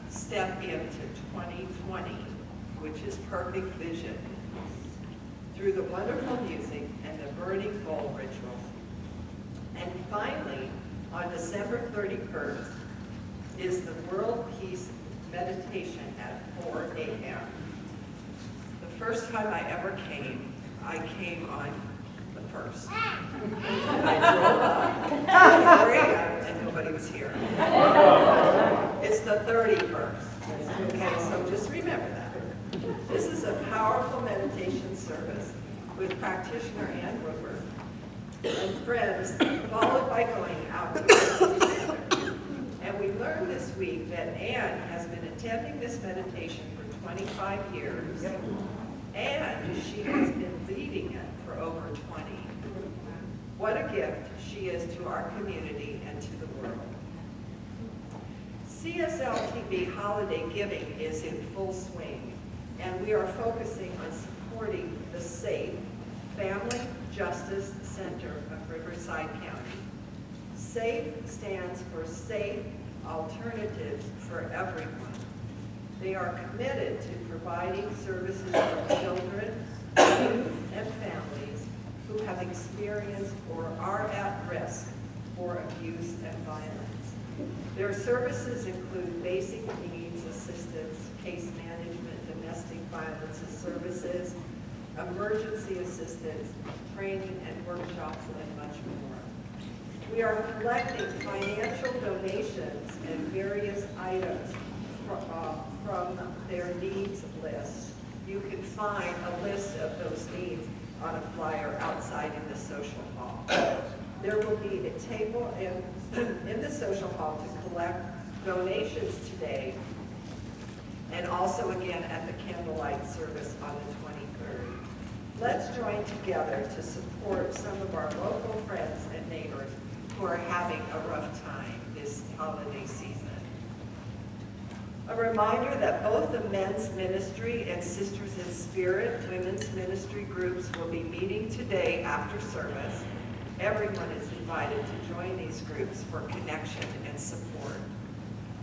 Step into 2020, which is perfect vision, through the wonderful music and the burning bowl ritual. And finally, on December 31st, is the World Peace Meditation at 4 a.m. The first time I ever came, I came on the 1st. I drove up to the area and nobody was here. It's the 31st. Okay, so just remember that. This is a powerful meditation service with practitioner Ann Woodward and friends, followed by going out to dinner together. And we learned this week that Ann has been attending this meditation for 25 years, and she has been leading it for over 20. What a gift she is to our community and to the world. CSLTV holiday giving is in full swing, and we are focusing on supporting the SAFE, Family Justice Center of Riverside County. SAFE stands for Safe Alternatives for Everyone. They are committed to providing services for children, youth, and families who have experienced or are at risk for abuse and violence. Their services include basic needs assistance, case management, domestic violence services, emergency assistance, training and workshops, and much more. We are collecting financial donations and various items from their needs list. You can find a list of those needs on a flyer outside in the social hall. There will be a table in the social hall to collect donations today, and also again at the candlelight service on the 23rd. Let's join together to support some of our local friends and neighbors who are having a rough time this holiday season. A reminder that both the men's ministry and Sisters in Spirit women's ministry groups will be meeting today after service. Everyone is invited to join these groups for connection and support.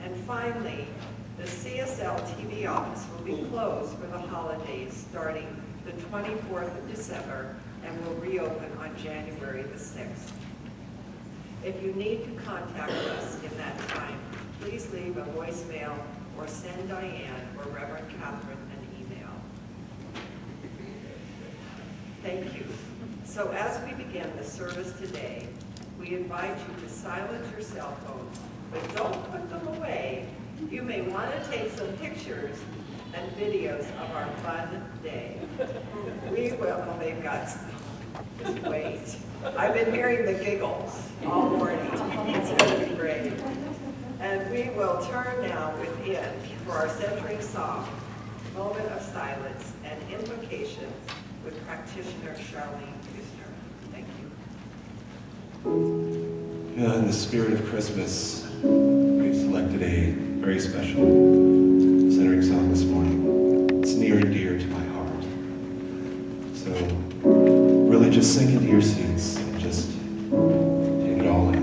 And finally, the CSLTV office will be closed for the holidays starting the 24th of December and will reopen on January the 6th. If you need to contact us in that time, please leave a voicemail or send Diane or Reverend Catherine an email. Thank you. So as we begin the service today, we invite you to silence your cell phones, but don't put them away. You may want to take some pictures and videos of our fun day. We will, oh, they've got, just wait. I've been hearing the giggles all morning. It's going to be great. And we will turn now within for our centering song, Moment of Silence and Invocations with practitioner Charlene Kuster. Thank you. Yeah, in the spirit of Christmas, we've selected a very special centering song this morning. It's near and dear to my heart. So really just sink into your seats and just take it all in.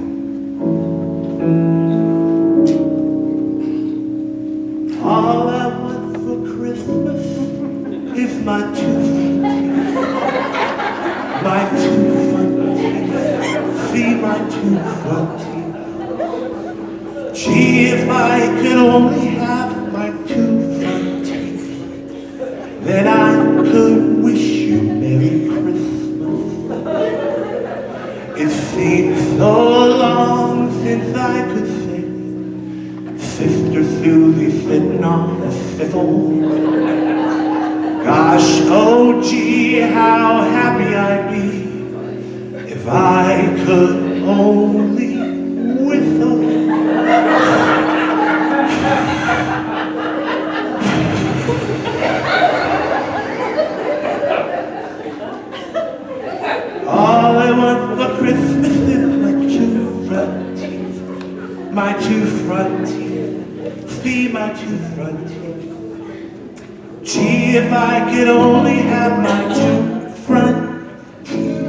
All I want for Christmas is my two front teeth. See my two front teeth. Gee, if I could only have my two front teeth, then I could wish you Merry Christmas. It seems so long since I could sing Sister Susie sitting on a fiddle. Gosh, oh gee, how happy I'd be if I could only whistle. All I want for Christmas is my two front teeth. My two front teeth. See my two front teeth. Gee, if I could only have my two front teeth,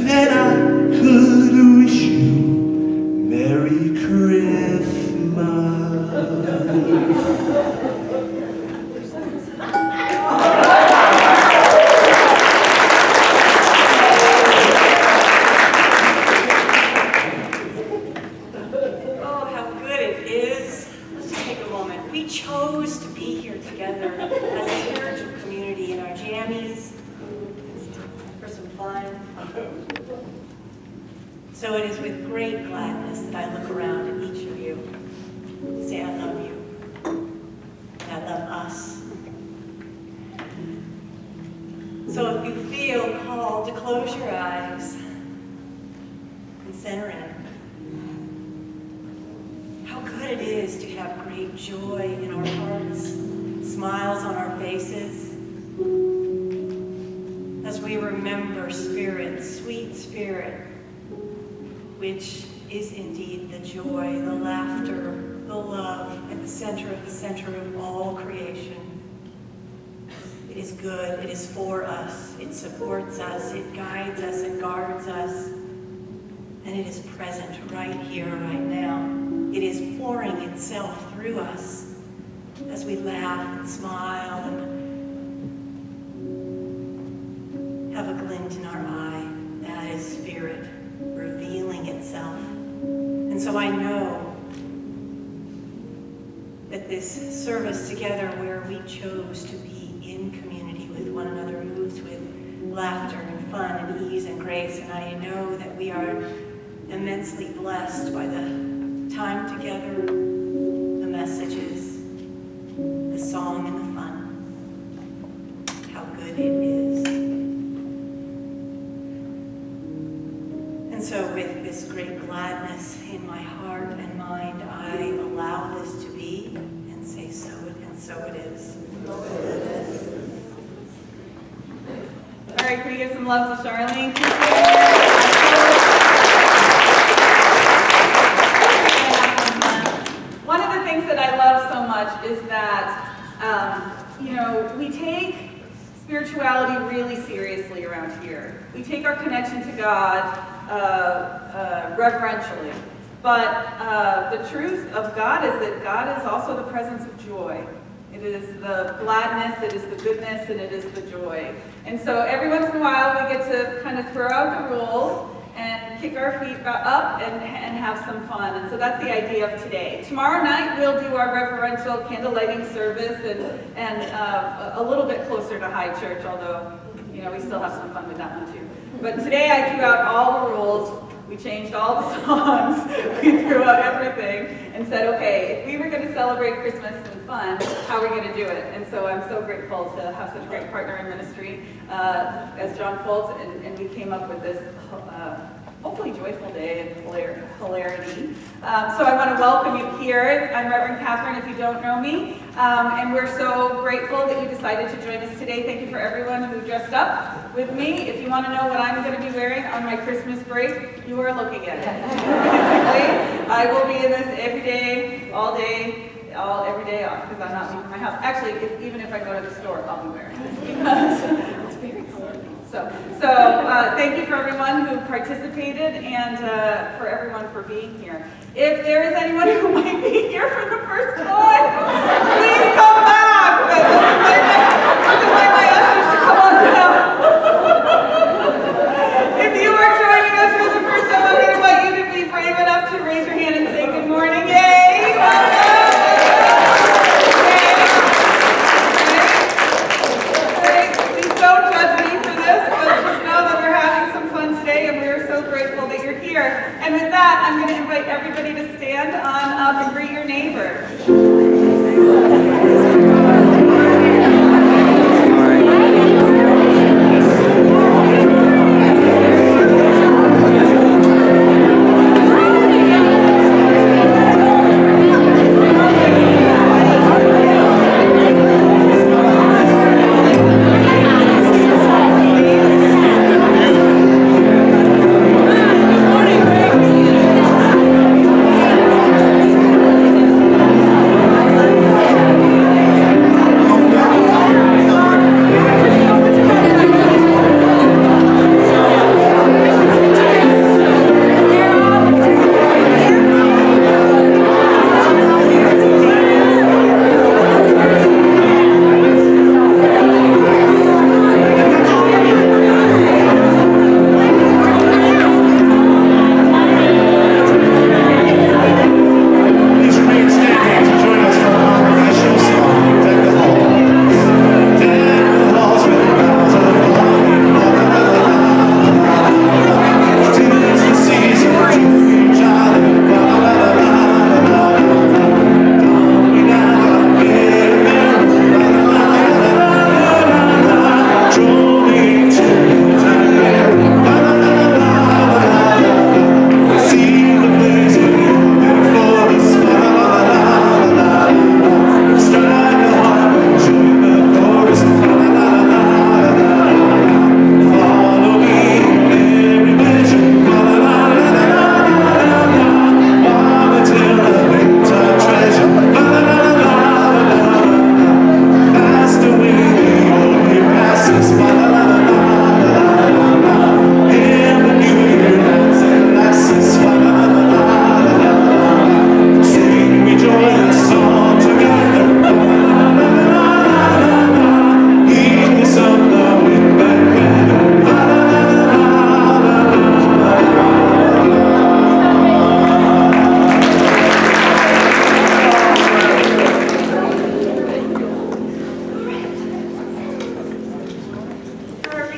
then I could wish you Merry Christmas. Oh, how good it is. Let's take a moment. We chose to be here together as a spiritual community. So it is with great gladness that I look around at each of you and say, I love you, and I love us. So if you feel called to close your eyes and center in, how good it is to have great joy in our hearts, smiles on our faces, as we remember Spirit, sweet Spirit, which is indeed the joy, the laughter, the love at the center of all creation. It is good, it is for us, it supports us, it guides us, it guards us, and it is present right here, right now. It is pouring itself through us as we laugh and smile and have a glint in our eye. That is Spirit revealing itself. And so I know that this service together, where we chose to be in community with one another, moves with laughter and fun and ease and grace. And I know that we are immensely blessed by the time together, the messages, the song and the fun. How good it is. And so with this great gladness in my heart and mind, I allow this to be and say so it is. All right, can we give some love to Charlene? One of the things that I love so much is that, we take spirituality really seriously around here. We take our connection to God reverentially. But the truth of God is that God is also the presence of joy. It is the gladness, it is the goodness, and it is the joy. And so every once in a while we get to kind of throw out the rules and kick our feet up and have some fun. And so that's the idea of today. Tomorrow night we'll do our reverential candle lighting service and a little bit closer to high church, although we still have some fun with that one too. But today I threw out all the rules. We changed all the songs, we threw out everything, and said, okay, if we were going to celebrate Christmas and fun, how are we going to do it? And so I'm so grateful to have such a great partner in ministry as John Foltz, and we came up with this hopefully joyful day and hilarity. So I want to welcome you here. I'm Reverend Catherine, if you don't know me, and we're so grateful that you decided to join us today. Thank you for everyone who dressed up with me. If you want to know what I'm going to be wearing on my Christmas break, you are looking at it. Basically, I will be in this every day, all day, every day off, because I'm not leaving my house. Actually, even if I go to the store, I'll be wearing this because it's very colorful. So thank you for everyone who participated and for everyone for being here. If there is anyone who might be here for the first time, please come back. Let's invite my ushers to come on down. If you are joining us for the first time, I'm going to invite you to be brave enough to raise your hand and say good morning. Yay! Please don't judge me for this, but just know that we're having some fun today, and we are so grateful that you're here. And with that, I'm going to invite everybody to stand on up and greet your neighbor.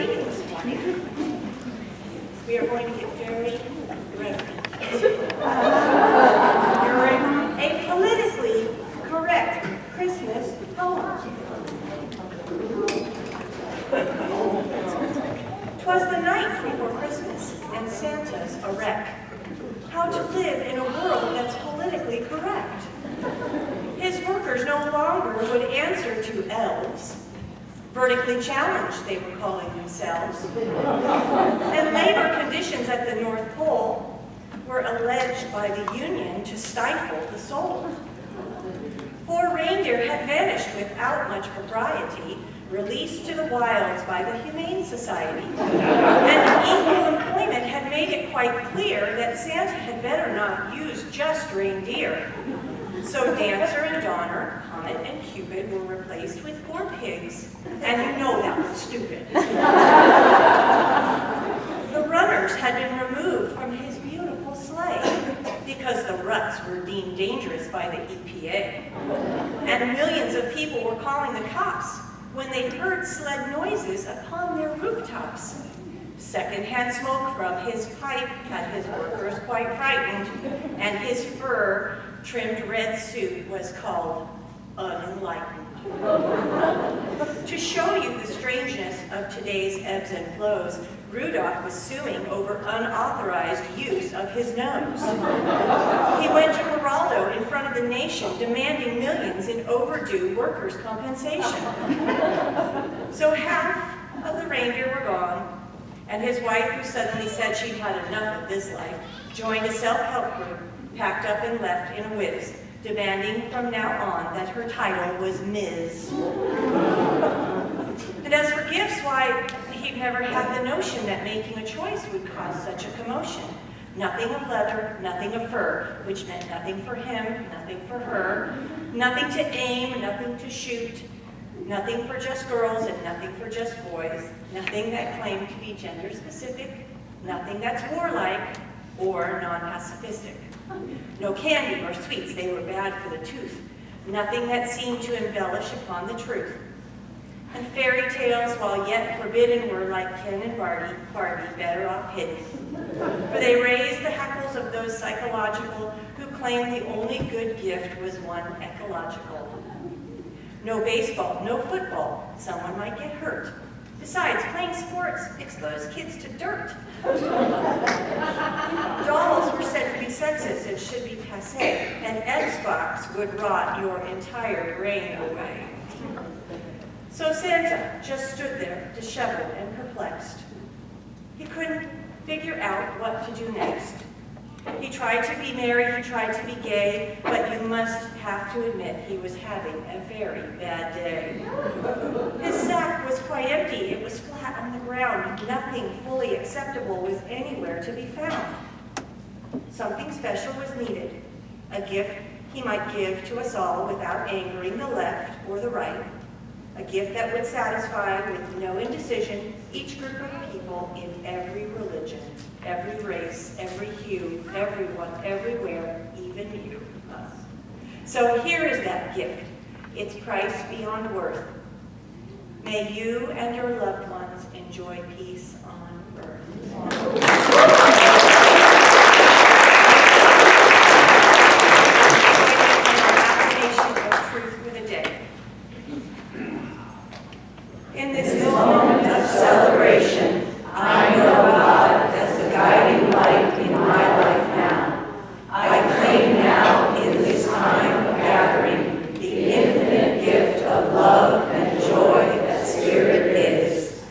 reading this morning, we are going to get very reverent. A politically correct Christmas poem. 'Twas the night before Christmas, and Santa's a wreck. How to live in a world that's politically correct. His workers no longer would answer to elves. Vertically challenged, they were calling themselves. And labor conditions at the North Pole were alleged by the union to stifle the soul. 4 reindeer had vanished without much propriety, released to the wilds by the Humane Society. And equal employment had made it quite clear that Santa had better not use just reindeer. So Dancer and Donner, Comet and Cupid were replaced with 4 pigs, and you know that was stupid. The runners had been removed from his beautiful sleigh because the ruts were deemed dangerous by the EPA. And millions of people were calling the cops when they heard sled noises upon their rooftops. Secondhand smoke from his pipe had his workers quite frightened, and his fur-trimmed red suit was called unenlightened. To show you the strangeness of today's ebbs and flows, Rudolph was suing over unauthorized use of his nose. He went to Geraldo in front of the nation, demanding millions in overdue workers' compensation. So half of the reindeer were gone, and his wife, who suddenly said she'd had enough of this life, joined a self-help group, packed up and left in a whiz, demanding from now on that her title was Ms. And as for gifts, why, he'd never had the notion that making a choice would cause such a commotion. Nothing of leather, nothing of fur, which meant nothing for him, nothing for her, nothing to aim, nothing to shoot, nothing for just girls and nothing for just boys, nothing that claimed to be gender specific, nothing that's warlike or non-pacifistic. No candy or sweets, they were bad for the tooth. Nothing that seemed to embellish upon the truth. And fairy tales, while yet forbidden, were like Ken and Barbie, better off hidden. For they raised the hackles of those psychological who claimed the only good gift was one ecological. No baseball, no football, someone might get hurt. Besides, playing sports exposed kids to dirt. Dolls were said to be sexist and should be passé, and Xbox would rot your entire brain away. So Santa just stood there, disheveled and perplexed. He couldn't figure out what to do next. He tried to be merry, he tried to be gay, but you must have to admit he was having a very bad day. His sack was quite empty, it was flat on the ground. Nothing fully acceptable was anywhere to be found. Something special was needed, a gift he might give to us all without angering the left or the right. A gift that would satisfy with no indecision each group of people in every religion, every race, every hue, everyone, everywhere, even you, us. So here is that gift. Its price beyond worth. May you and your loved ones enjoy peace on earth. In this moment of celebration, I know God as the guiding light in my life now. I claim now in this time of gathering the infinite gift of love and joy that Spirit is.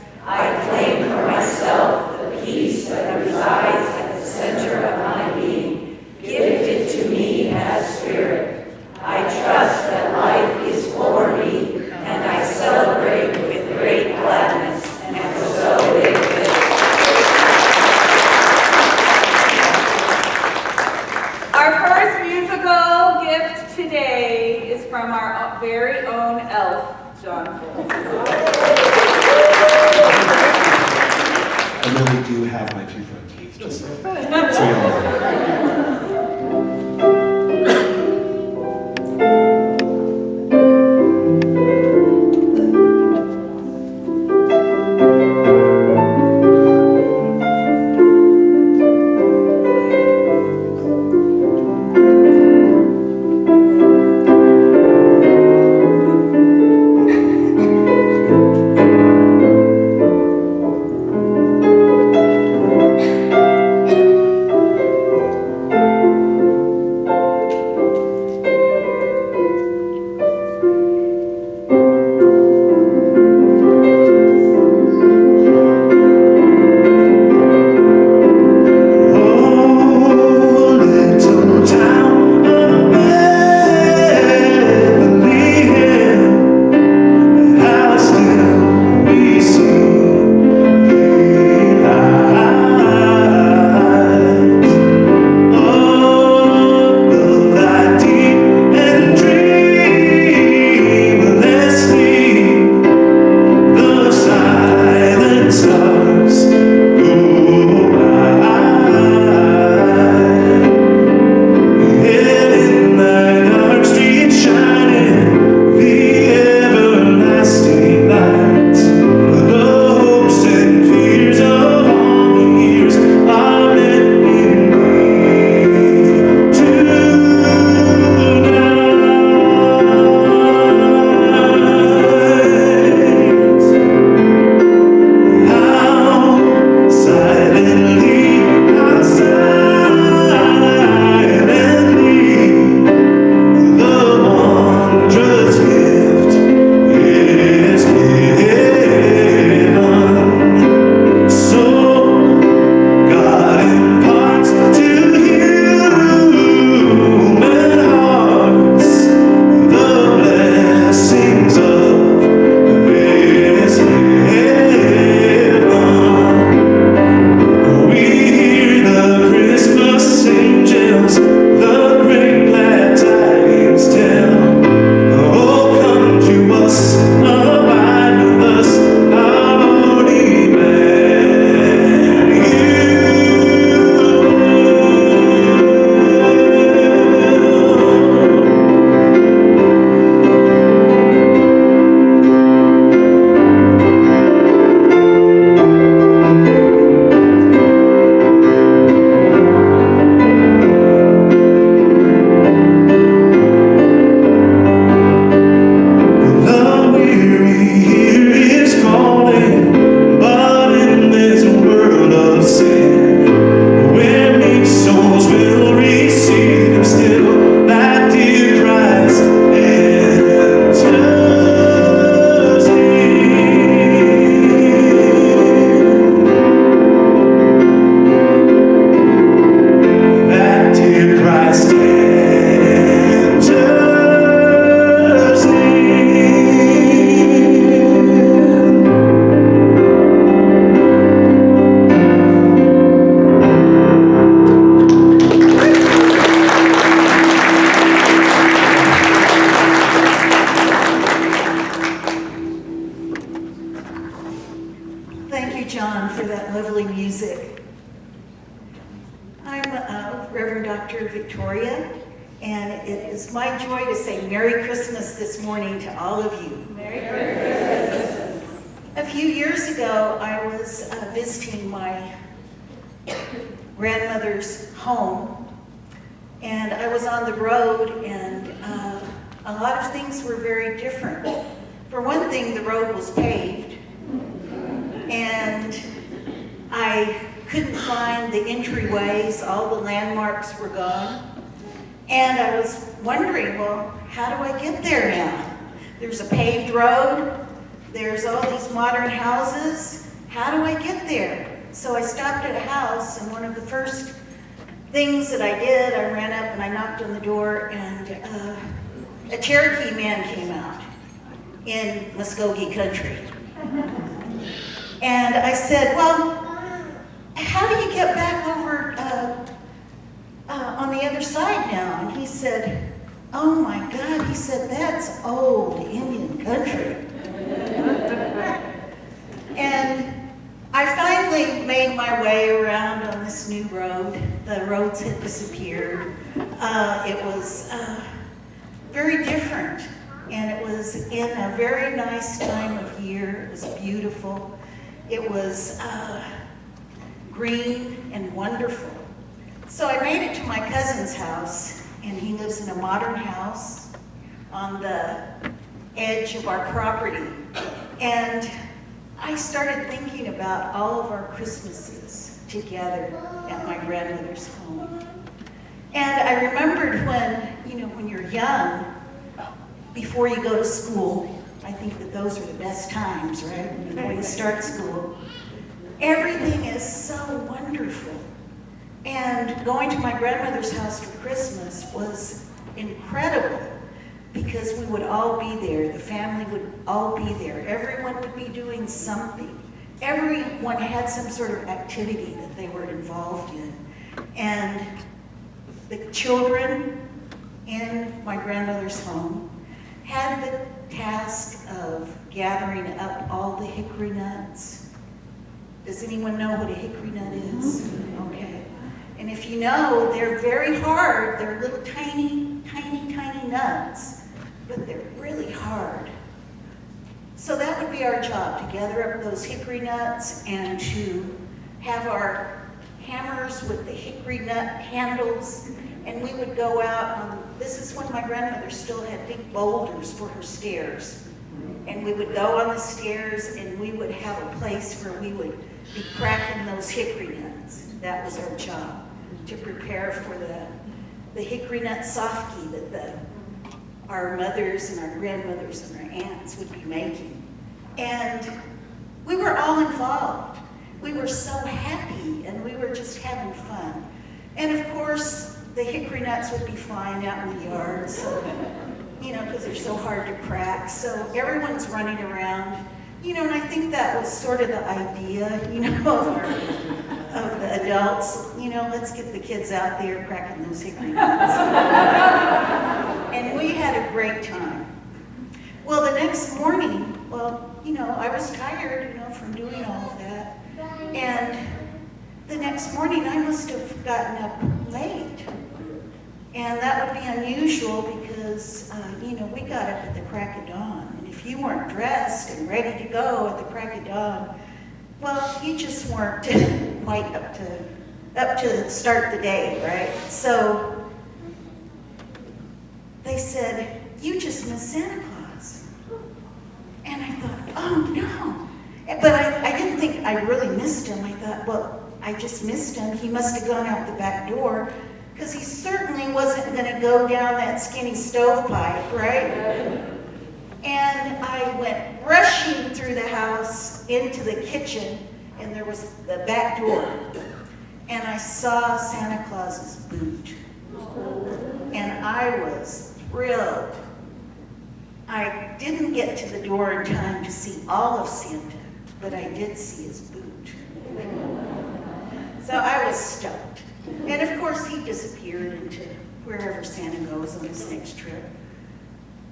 John for that lovely music. I'm Reverend Dr. Victoria, and it is my joy to say Merry Christmas this morning to all of you. Merry Christmas. A few years ago, I was visiting my grandmother's home, and I was on the road, and a lot of things were very different. For one thing, the road was paved, and I couldn't find the entryways. All the landmarks were gone. And I was wondering, well, how do I get there now? There's a paved road. There's all these modern houses. How do I get there? So I stopped at a house, and one of the first things that I did, I ran up and I knocked on the door, and a Cherokee man came out in Muskogee country. And I said, well, how do you get back over on the other side now? And he said, oh my God, he said, that's old Indian country. And I finally made my way around on this new road. The roads had disappeared. It was very different, and it was in a very nice time of year. It was beautiful. It was green and wonderful. So I made it to my cousin's house, and he lives in a modern house on the edge of our property. And I started thinking about all of our Christmases together at my grandmother's home. And I remembered when you're young, before you go to school, I think that those are the best times, right? Before you start school. Everything is so wonderful. And going to my grandmother's house for Christmas was incredible, because we would all be there. The family would all be there. Everyone would be doing something. Everyone had some sort of activity that they were involved in. And the children in my grandmother's home had the task of gathering up all the hickory nuts. Does anyone know what a hickory nut is? Okay. And if you know, they're very hard. They're little tiny, tiny, tiny nuts, but they're really hard. So that would be our job, to gather up those hickory nuts and to have our hammers with the hickory nut handles, and we would go out on, this is when my grandmother still had big boulders for her stairs. And we would go on the stairs, and we would have a place where we would be cracking those hickory nuts. That was our job, to prepare for the hickory nut softy that our mothers and our grandmothers and our aunts would be making. And we were all involved. We were so happy, and we were just having fun. And of course, the hickory nuts would be flying out in the yard, so, because they're so hard to crack. So everyone's running around, and I think that was sort of the idea, of the adults. Let's get the kids out there cracking those hickory nuts. And we had a great time. Well, the next morning, I was tired, from doing all of that. And the next morning, I must have gotten up late. And that would be unusual because, we got up at the crack of dawn. And if you weren't dressed and ready to go at the crack of dawn, well, you just weren't quite up to start the day, right? So they said, you just missed Santa Claus. And I thought, oh no. But I didn't think I really missed him. I thought, well, I just missed him. He must have gone out the back door, because he certainly wasn't going to go down that skinny stovepipe, right? And I went rushing through the house into the kitchen, and there was the back door. And I saw Santa Claus's boot. And I was thrilled. I didn't get to the door in time to see all of Santa, but I did see his boot. So I was stoked. And of course, he disappeared into wherever Santa goes on his next trip.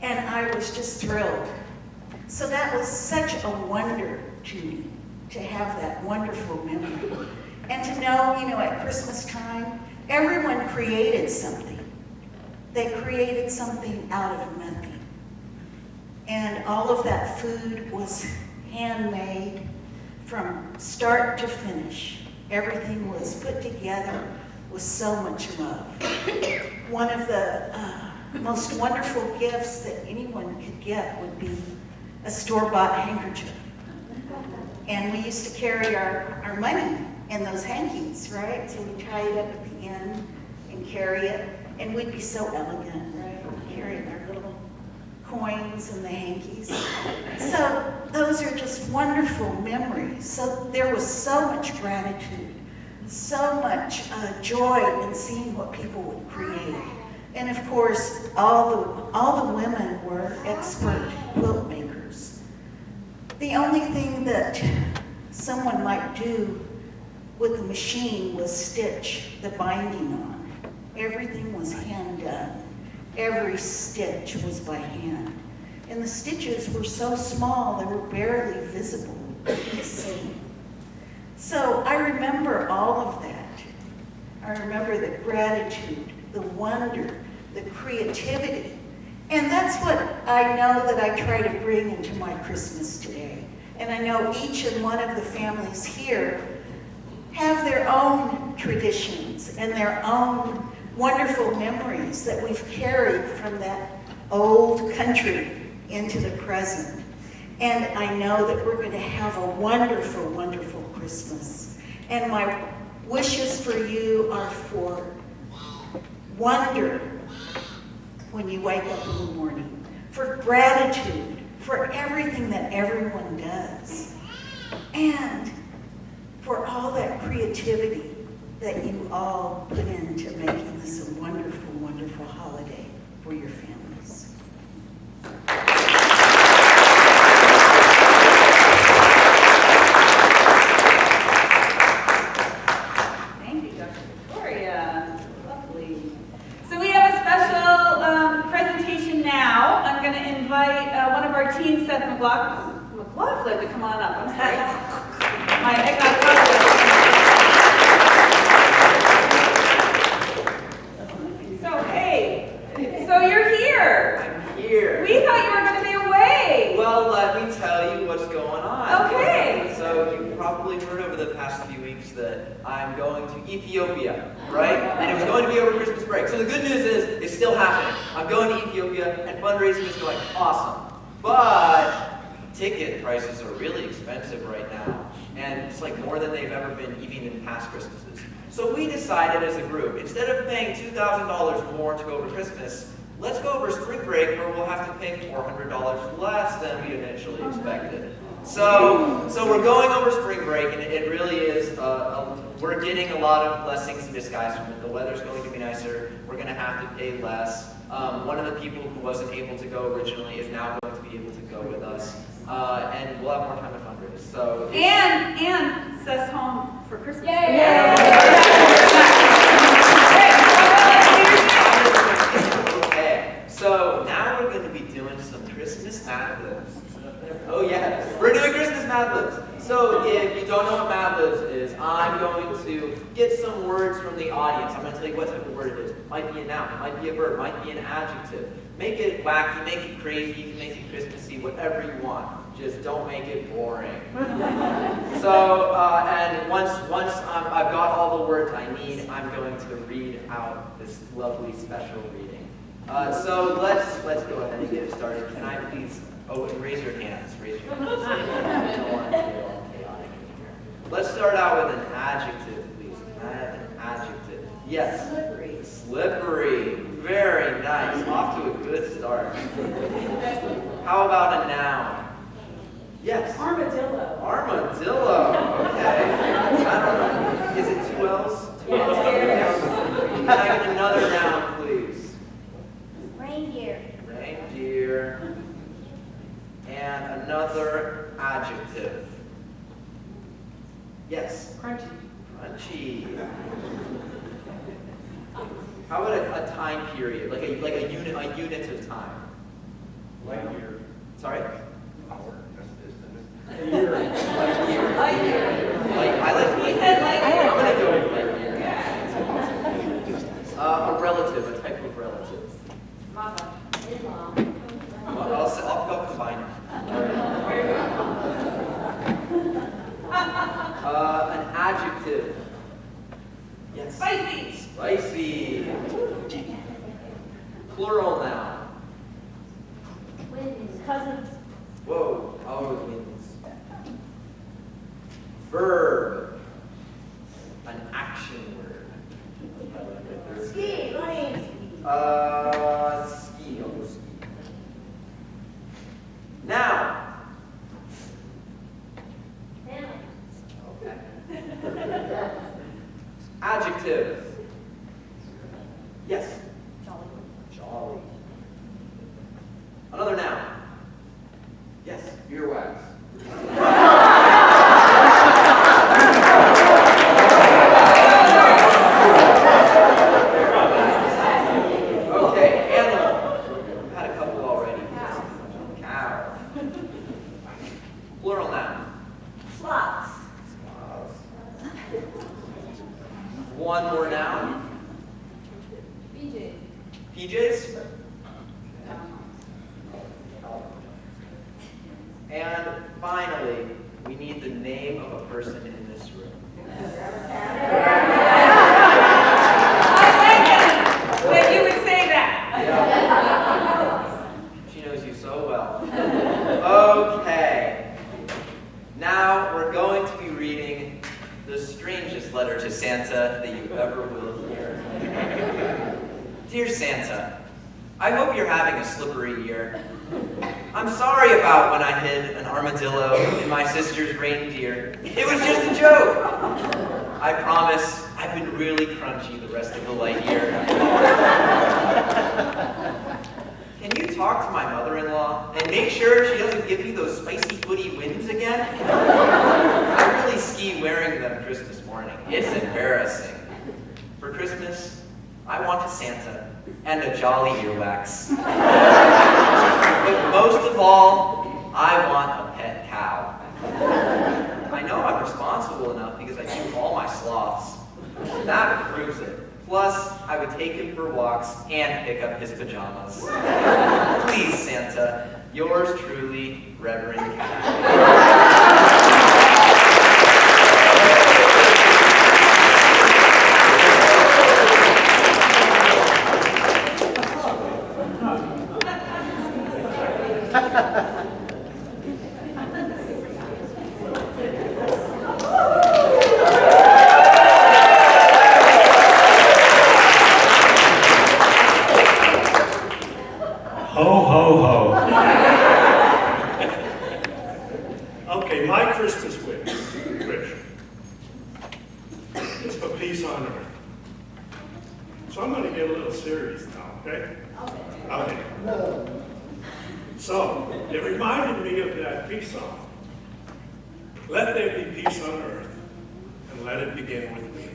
And I was just thrilled. So that was such a wonder to me. to have that wonderful memory. And to know, at Christmas time, everyone created something. They created something out of nothing. And all of that food was handmade from start to finish. Everything was put together with so much love. One of the most wonderful gifts that anyone could get would be a store-bought handkerchief. And we used to carry our money in those hankies, right? So we tie it up at the end and carry it. And we'd be so elegant, right? Carrying our little coins and the hankies. So those are just wonderful memories. So there was so much gratitude, so much joy in seeing what people would create. And of course, all the women were expert quilt makers. The only thing that someone might do with the machine was stitch the binding on. Everything was hand done. Every stitch was by hand. And the stitches were so small, they were barely visible to see. So I remember all of that. I remember the gratitude, the wonder, the creativity. And that's what I know that I try to bring into my Christmas today. And I know each and one of the families here have their own traditions and their own wonderful memories that we've carried from that old country into the present. And I know that we're going to have a wonderful, wonderful Christmas. And my wishes for you are for wonder when you wake up in the morning, for gratitude for everything that everyone does, and for all that creativity that you all put into making this a wonderful, wonderful holiday for your families. Thank you, Dr. Victoria. Lovely. So we have a special presentation now. I'm going to invite one of our teens, Seth McLaughlin, to come on up. I'm sorry. I got So, hey, so you're here. I'm here. We thought you were going to be away. Well, let me tell you what's going on. Okay. So you probably heard over the past few weeks that I'm going to Ethiopia, right? And it was going to be over Christmas break. So the good news is it's still happening. I'm going to Ethiopia and fundraising is going awesome. But ticket prices are really expensive right now. And it's like more than they've ever been even in past Christmases. So we decided as a group, instead of paying $2,000 more to go over Christmas, let's go over spring break where we'll have to pay $400 less than we initially expected. So we're going over spring break, and it really is, we're getting a lot of blessings in disguise from it. The weather's going to be nicer. We're going to have to pay less. One of the people who wasn't able to go originally is now going to be able to go with us. And we'll have more time to fundraise. So And Seth's home for Christmas. Okay, so now we're going to be doing some Christmas Mad Libs. Oh yeah, we're doing Christmas Mad Libs. So if you don't know what Mad Libs is, I'm going to get some words from the audience. I'm going to tell you what type of word it is. Might be a noun, might be a verb, might be an adjective. Make it wacky, make it crazy, you can make it Christmassy, whatever you want. Just don't make it boring. So, and once I've got all the words I need, I'm going to read out this lovely special reading. So let's go ahead and get started. Can I please? Oh, and raise your hands. Raise your hands. I don't want it to be all chaotic in here. Let's start out with an adjective, please. An adjective. Yes. Slippery. Slippery. Very nice. Off to a good start. How about a noun? Yes. Armadillo. Armadillo. Okay. I don't know. Is it two L's? Two L's. Can I get another noun, please? Reindeer. Reindeer. And another adjective. Yes. Crunchy. Crunchy. How about a time period, like a unit of time? Light year. Sorry? Hour. That's distance. A year. Like a year. An adjective. Yes. Spicy. Spicy. Plural noun. Winds. Cousins. Whoa, always wins. Verb. An action word. Ski. Running. Ski. I'll go ski. Noun. Family. Okay. Adjective. Yes. Jolly. Jolly. Another noun. Yes. Earwax. Okay, animal. We've had a couple already. Cow. Plural noun. Sloths. One more noun. BJ. PJs. And finally, we need the name of a person in this room. That you would say that. Yeah. She knows you so well. Okay. Now we're going to be reading the strangest letter to Santa that you ever will hear. Dear Santa, I hope you're having a slippery year. I'm sorry about when I hid an armadillo in my sister's reindeer. It was just a joke. I promise I've been really crunchy the rest of the light year. Can you talk to my mother-in-law and make sure she doesn't give me those spicy footy winds again? I really ski wearing them Christmas morning. It's embarrassing. For Christmas, I want a Santa and a jolly earwax. But most of all, I want a pet cow. I know I'm responsible enough because I do all my sloths. That proves it. Plus, I would take him for walks and pick up his pajamas. Please, Santa, yours truly, Reverend Cow. Ho, ho, ho. Okay, my Christmas wish is for peace on earth. So I'm going to get a little serious now, okay? Okay. So, it reminded me of that peace song. Let there be peace on earth, and let it begin with me.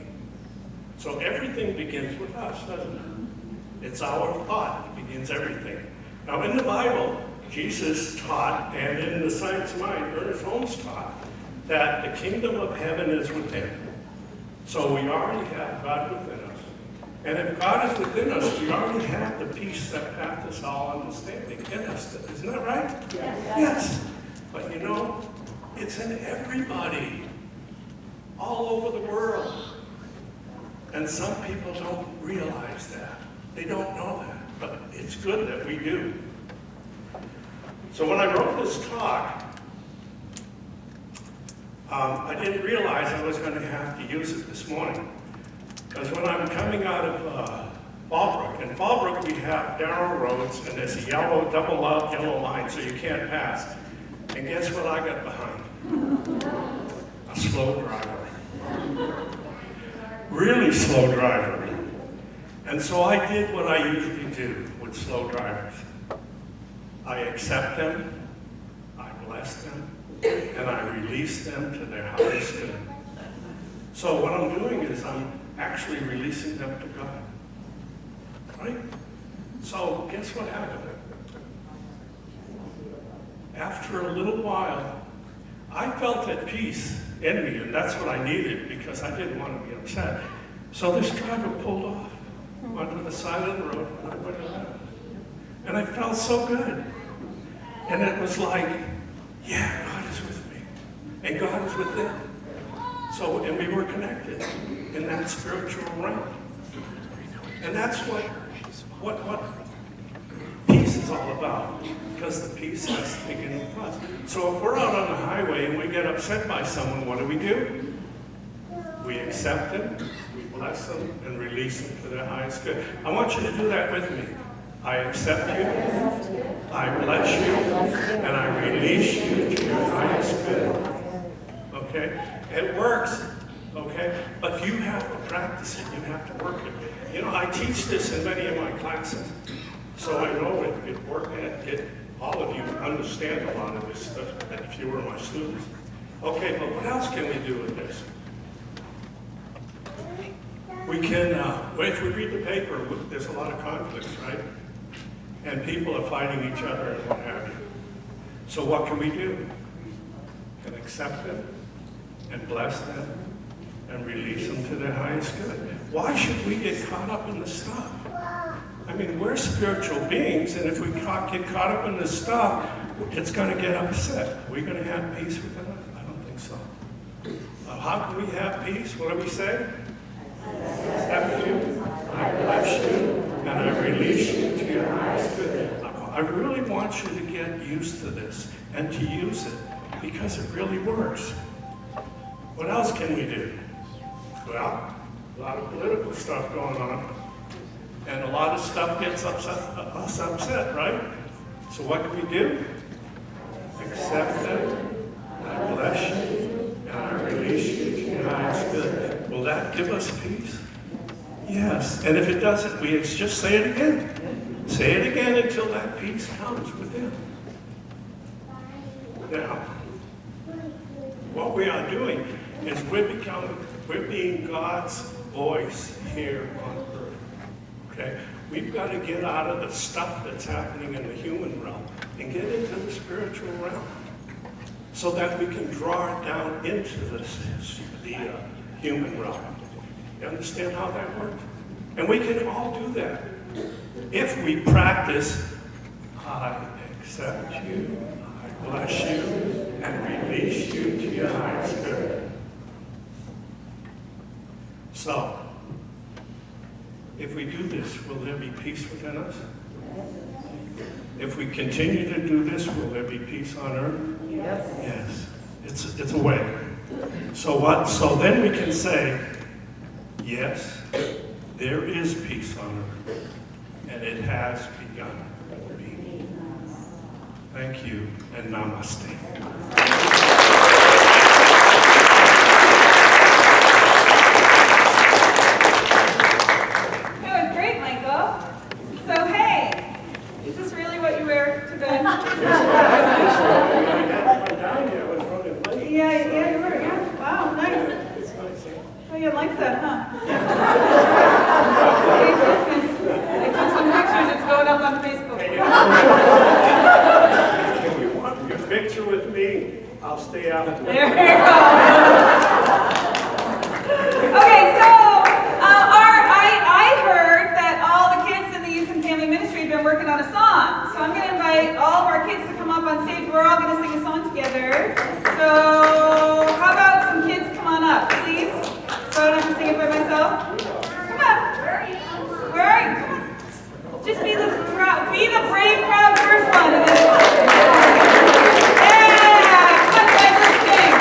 So everything begins with us, doesn't it? It's our thought that begins everything. Now in the Bible, Jesus taught, and in the Science Mind, Ernest Holmes taught, that the kingdom of heaven is within. So we already have God within us. And if God is within us, we already have the peace that passes all understanding in us. Isn't that right? Yes. But you know, it's in everybody, all over the world. And some people don't realize that. They don't know that. But it's good that we do. So when I wrote this talk, I didn't realize I was going to have to use it this morning. Because when I'm coming out of Fallbrook, in Fallbrook we have narrow roads and there's a yellow, double yellow line so you can't pass. And guess what I got behind? A slow driver. Really slow driver. And so I did what I usually do with slow drivers. I accept them, I bless them, and I release them to their highest good. So what I'm doing is I'm actually releasing them to God. Right? So guess what happened? After a little while, I felt at peace in me, and that's what I needed because I didn't want to be upset. So this driver pulled off onto the side of the road and I went around. And I felt so good. And it was like, yeah, God is with me. And God is with them. So, and we were connected in that spiritual realm. And that's what peace is all about, because the peace has to begin with us. So if we're out on the highway and we get upset by someone, what do? We accept them, we bless them, and release them to their highest good. I want you to do that with me. I accept you, I bless you, and I release you to your highest good. Okay? It works, okay? But you have to practice it, you have to work it. You know, I teach this in many of my classes, so I know it works. All of you understand a lot of this stuff if you were my students. Okay, but what else can we do with this? We can, if we read the paper, there's a lot of conflicts, right? And people are fighting each other and what have you. So what can we do? We can accept them and bless them and release them to their highest good. Why should we get caught up in the stuff? I mean, we're spiritual beings, and if we get caught up in this stuff, it's going to get upset. Are we going to have peace within us? I don't think so. How can we have peace? What do we say? I accept you, I bless you, and I release you to your highest good. I really want you to get used to this and to use it, because it really works. What else can we do? Well, a lot of political stuff going on, and a lot of stuff gets us upset, right? So what do we do? Accept them, I bless you, and I release you to your highest good. Will that give us peace? Yes. And if it doesn't, we just say it again. Say it again until that peace comes within. Now, what we are doing is we're being God's voice here on earth. Okay? We've got to get out of the stuff that's happening in the human realm and get into the spiritual realm, so that we can draw it down into the human realm. You understand how that works? And we can all do that if we practice, I accept you, I bless you, and release you to your highest good. So, if we do this, will there be peace within us? If we continue to do this, will there be peace on earth? Yes. It's a way. So what? So then we can say, yes, there is peace on earth, and it has begun. Thank you, and namaste. That was great, Michael. So hey, is this really what you wear to bed? Yeah, you were, yeah. Wow, nice. Oh, you like that, huh? Merry Christmas. I took some pictures, it's going up on Facebook. If you want your picture with me, I'll stay out of the way. There you go. Okay, so I heard that all the kids in the Youth and Family Ministry have been working on a song. So I'm going to invite all of our kids to come up on stage. We're all going to sing a song together. So how about some kids come on up, please? So I don't have to sing it by myself. Come on. Where are you? Come on. Just be the brave, proud first one. And then, yeah, come on, guys, let's sing.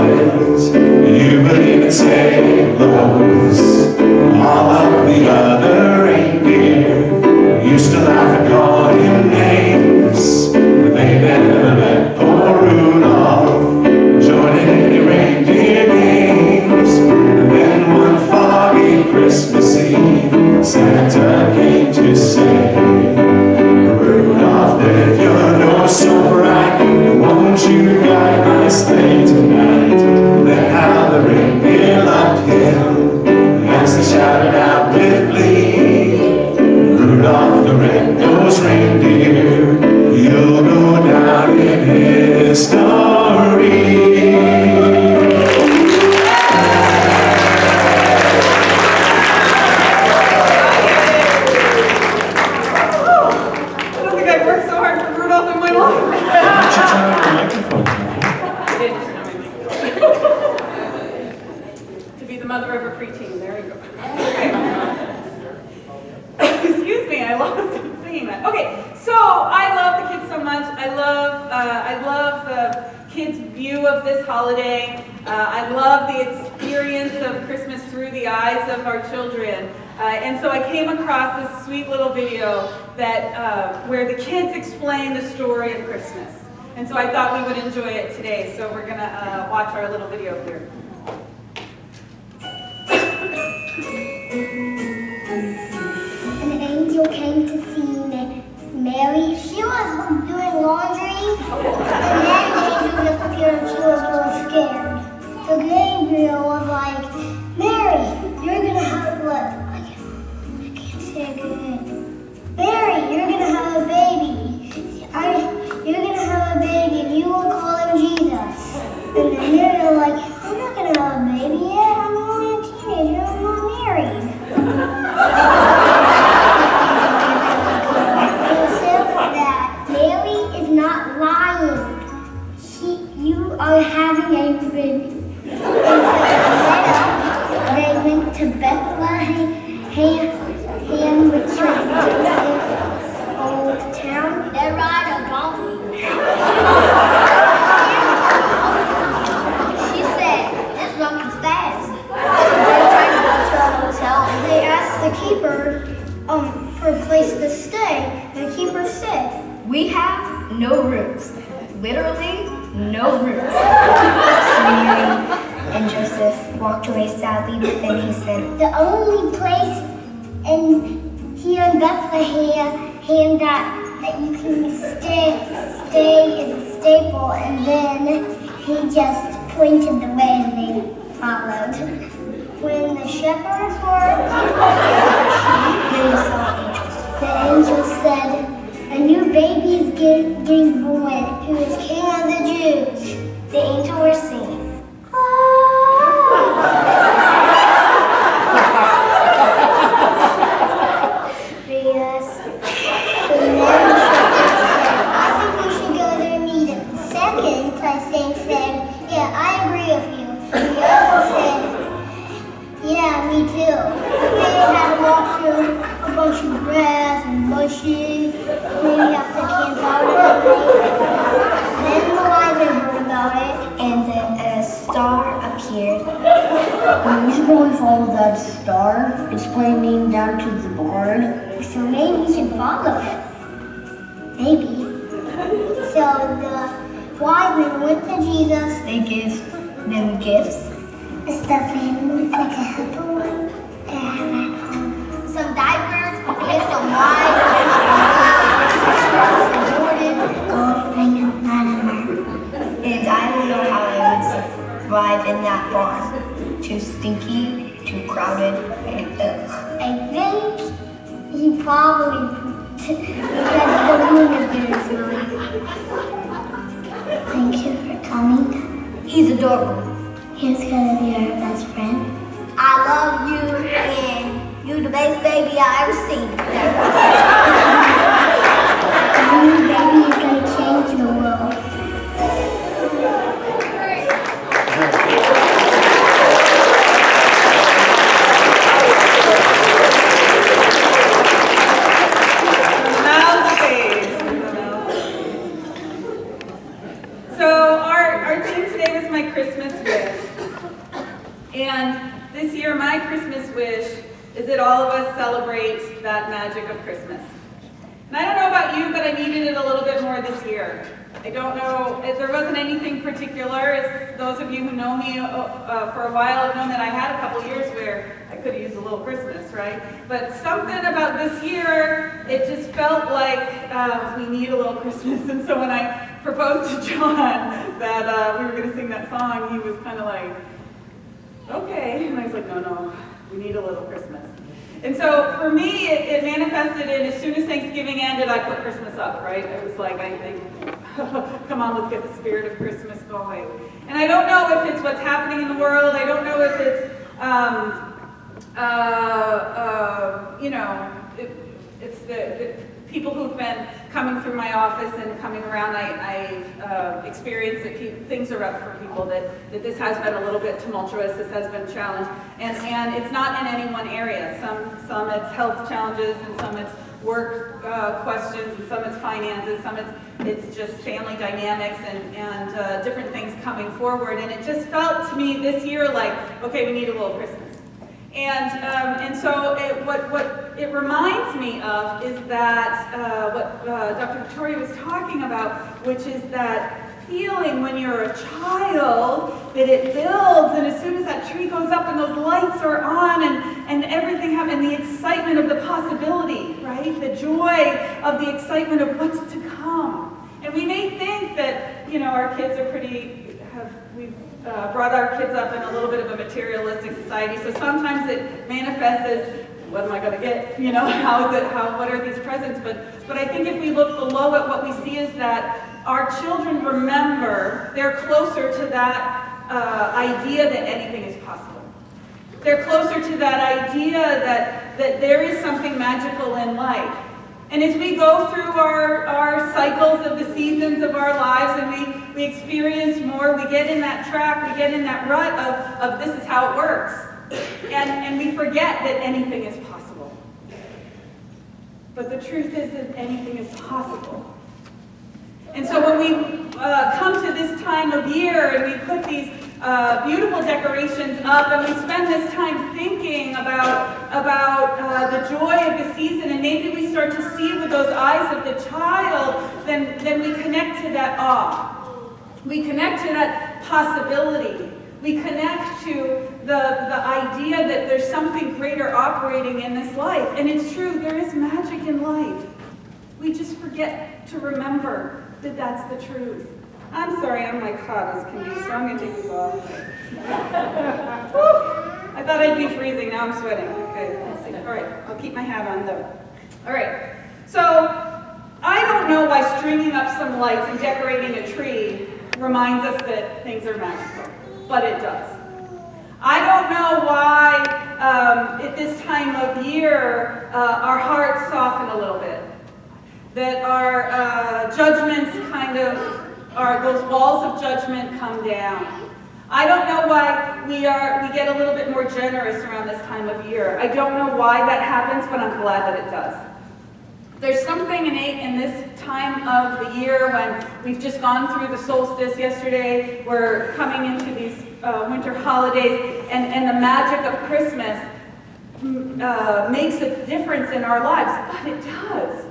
boys. You believe in Santa Claus. All of the other reindeer used to laugh and call him names. They never let poor Rudolph join in any reindeer games. And then one foggy Christmas Eve, Santa came to say, Rudolph, with your nose so bright, won't you guide my sleigh tonight? Then how the reindeer loved him as they shouted out with glee, Rudolph the red-nosed reindeer, you'll go down in history. I don't think I've worked so hard for Rudolph in my life. Why don't you turn on your microphone, Tom? I didn't turn on my microphone. To be the mother of a preteen, there we go. Excuse me, I lost it singing that. Okay, so I love the kids so much. I love the kids' view of this holiday. I love the experience of Christmas through the eyes of our children. And so I came across this sweet little video that where the kids explain the story of Christmas. And so I thought we would enjoy it today. So we're gonna watch our little video here. An angel came to see Mary. She was doing laundry, and then the angel just appeared and she was really scared. So Gabriel was like, Mary, you're gonna have what? I can't say it good. Mary, you're gonna have a baby. You're gonna have a baby and you will call him Jesus. And then Mary was like, I'm not gonna have a baby yet. I'm only a teenager. I'm not married. That Mary is not lying. You are having a baby. And so they went to Bethlehem, which was Joseph's old town. They ride a donkey. She said, this donkey's fast. They tried to go to a hotel. They asked the keeper for a place to stay. The keeper said, we have no rooms. Literally, no rooms. So Mary and Joseph walked away sadly, but then he said, the only place here in Bethlehem that you can stay is a staple. And then he just pointed the way and they followed. When the shepherds were they saw angels. The angel said, a new baby is getting born, who is King of the Jews. The angel was singing. Yes. And then the shepherds said, I think we should go there and meet him. The second person said, yeah, I agree with you. The other said, yeah, me too. They had to walk through a bunch of grass and bushes. Maybe have to camp out everything. Then the wise men heard about it, and then a star appeared. We should go and follow that star. It's pointing down to the barn. So maybe we should follow it. Maybe. So the wise men went to Jesus. They gave them gifts. A stuffed animal, like a hippo one, to have at home. Some diapers, and some wine, some Jordan. Oh, I know, not a mark. And I don't know how I would survive in that barn. Too stinky, too crowded, and ugh. I think he probably because the room is very smelly. Thank you for coming. He's adorable. He's gonna be our best friend. I love you, and you the best baby I ever seen. The new baby is gonna change the world. So our our theme today was my Christmas wish. And this year, my Christmas wish is that all of us celebrate that magic of Christmas. And I don't know about you, but I needed it a little bit more this year. I don't know, there wasn't anything particular. It's those of you who know me for a while have known that I had a couple years where I could have used a little Christmas, right? But something about this year, it just felt like we need a little Christmas. And so when I proposed to John that we were going to sing that song, he was kind of like, okay. And I was like, no, we need a little Christmas. And so for me, it manifested in as soon as Thanksgiving ended, I put Christmas up, right? It was like, I think, come on, let's get the spirit of Christmas going. And I don't know if it's what's happening in the world. I don't know if it's, it's the people who've been coming through my office and coming around. I've experienced that things are up for people, that this has been a little bit tumultuous, this has been challenged. And it's not in any one area. Some it's health challenges, and some it's work questions, and some it's finances, some it's just family dynamics and different things coming forward. And it just felt to me this year like, okay, we need a little Christmas. And so what it reminds me of is that what Dr. Victoria was talking about, which is that feeling when you're a child that it builds, and as soon as that tree goes up and those lights are on and everything happens, and the excitement of the possibility, right? The joy of the excitement of what's to come. And we may think that, our kids are we've brought our kids up in a little bit of a materialistic society, so sometimes it manifests as, what am I going to get? What are these presents? But I think if we look below it, what we see is that our children remember, they're closer to that idea that anything is possible. They're closer to that idea that there is something magical in life. And as we go through our cycles of the seasons of our lives, and we experience more, we get in that track, we get in that rut of this is how it works. And we forget that anything is possible. But the truth is that anything is possible. And so when we come to this time of year and we put these beautiful decorations up, and we spend this time thinking about the joy of the season, and maybe we start to see with those eyes of the child, then we connect to that awe. We connect to that possibility. We connect to the idea that there's something greater operating in this life. And it's true, there is magic in life. We just forget to remember that that's the truth. I'm sorry, I'm like hot as can be, so I'm going to take this off. I thought I'd be freezing, now I'm sweating. Okay, let's see. All right, I'll keep my hat on though. All right, so I don't know why stringing up some lights and decorating a tree reminds us that things are magical, but it does. I don't know why at this time of year our hearts soften a little bit, that our judgments those walls of judgment come down. I don't know why we get a little bit more generous around this time of year. I don't know why that happens, but I'm glad that it does. There's something innate in this time of the year when we've just gone through the solstice yesterday, we're coming into these winter holidays, and the magic of Christmas makes a difference in our lives, but it does.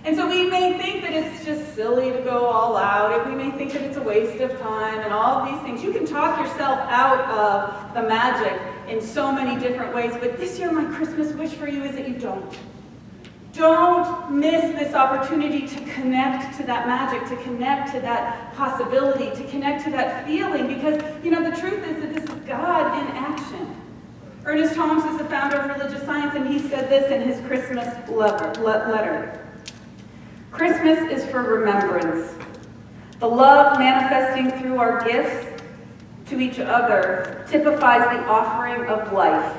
And so we may think that it's just silly to go all out, and we may think that it's a waste of time and all of these things. You can talk yourself out of the magic in so many different ways, but this year my Christmas wish for you is that you don't. Don't miss this opportunity to connect to that magic, to connect to that possibility, to connect to that feeling, because, the truth is that this is God in action. Ernest Holmes is the founder of religious science, and he said this in his Christmas letter. Christmas is for remembrance. The love manifesting through our gifts to each other typifies the offering of life,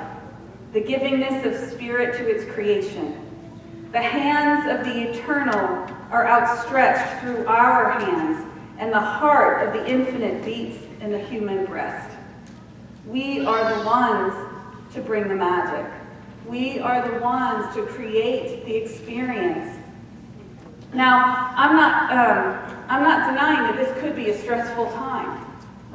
the givingness of spirit to its creation. The hands of the eternal are outstretched through our hands, and the heart of the infinite beats in the human breast. We are the ones to bring the magic. We are the ones to create the experience. Now, I'm not denying that this could be a stressful time.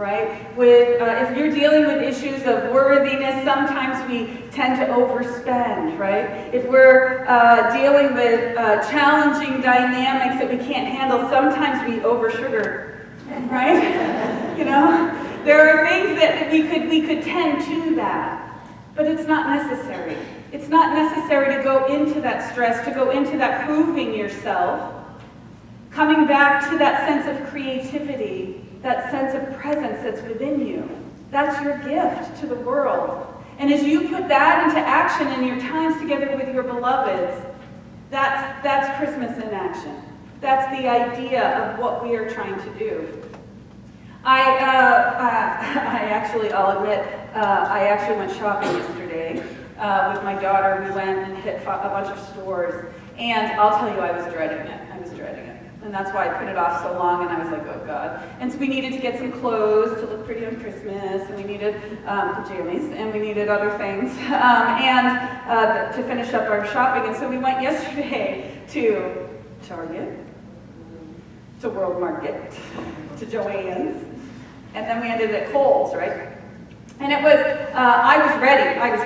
right? With if you're dealing with issues of worthiness, sometimes we tend to overspend, right? If we're dealing with challenging dynamics that we can't handle, sometimes we oversugar, right? You know, there are things that we could tend to that, but it's not necessary. It's not necessary to go into that stress, to go into that proving yourself, coming back to that sense of creativity, that sense of presence that's within you. That's your gift to the world. And as you put that into action in your times together with your beloveds, that's Christmas in action. That's the idea of what we are trying to do. I actually, I'll admit, I actually went shopping yesterday with my daughter. We went and hit a bunch of stores, and I'll tell you, I was dreading it. And that's why I put it off so long, and I was like, oh God. And so we needed to get some clothes to look pretty on Christmas, and we needed pajamas, and we needed other things, and to finish up our shopping. And so we went yesterday to Target, to World Market, to Joann's, and then we ended at Kohl's, right? And it was, I was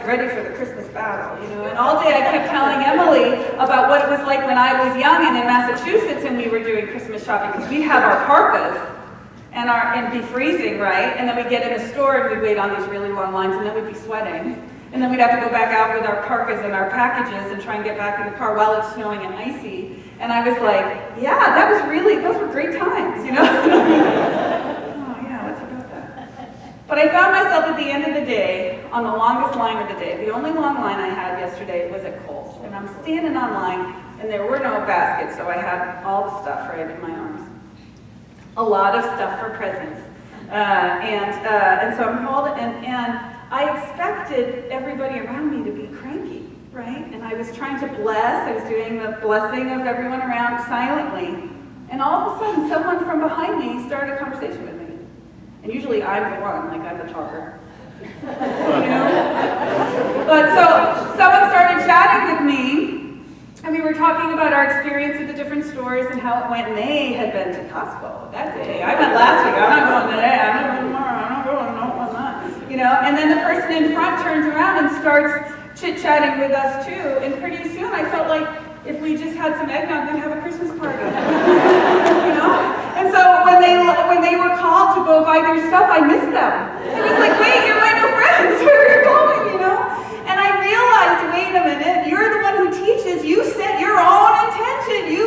ready for the Christmas battle, you know, and all day I kept telling Emily about what it was like when I was young and in Massachusetts and we were doing Christmas shopping, because we'd have our parkas and be freezing, right? And then we'd get in the store and we'd wait on these really long lines, and then we'd be sweating. And then we'd have to go back out with our parkas and our packages and try and get back in the car while it's snowing and icy. And I was like, yeah, those were great times, you know? But I found myself at the end of the day, on the longest line of the day. The only long line I had yesterday was at Kohl's. And I'm standing on line, and there were no baskets, so I had all the stuff right in my arms. A lot of stuff for presents. And so I'm holding, and I expected everybody around me to be cranky, right? And I was trying to bless. I was doing the blessing of everyone around silently. And all of a sudden, someone from behind me started a conversation with me. And usually I'm the one, like I'm the talker. You know? But so someone started chatting with me, and we were talking about our experience at the different stores and how it went. And they had been to Costco that day. I went last week. I'm not going today. I'm not going tomorrow. I'm not going. No, I'm not. You know? And then the person in front turns around and starts chit-chatting with us too. And pretty soon I felt like if we just had some eggnog, we'd have a Christmas party. You know? And so when they were called to go buy their stuff, I missed them. It was like, wait, you're my new friends. Where are you going, you know? And I realized, wait a minute, you're the one who teaches. You set your own intention. You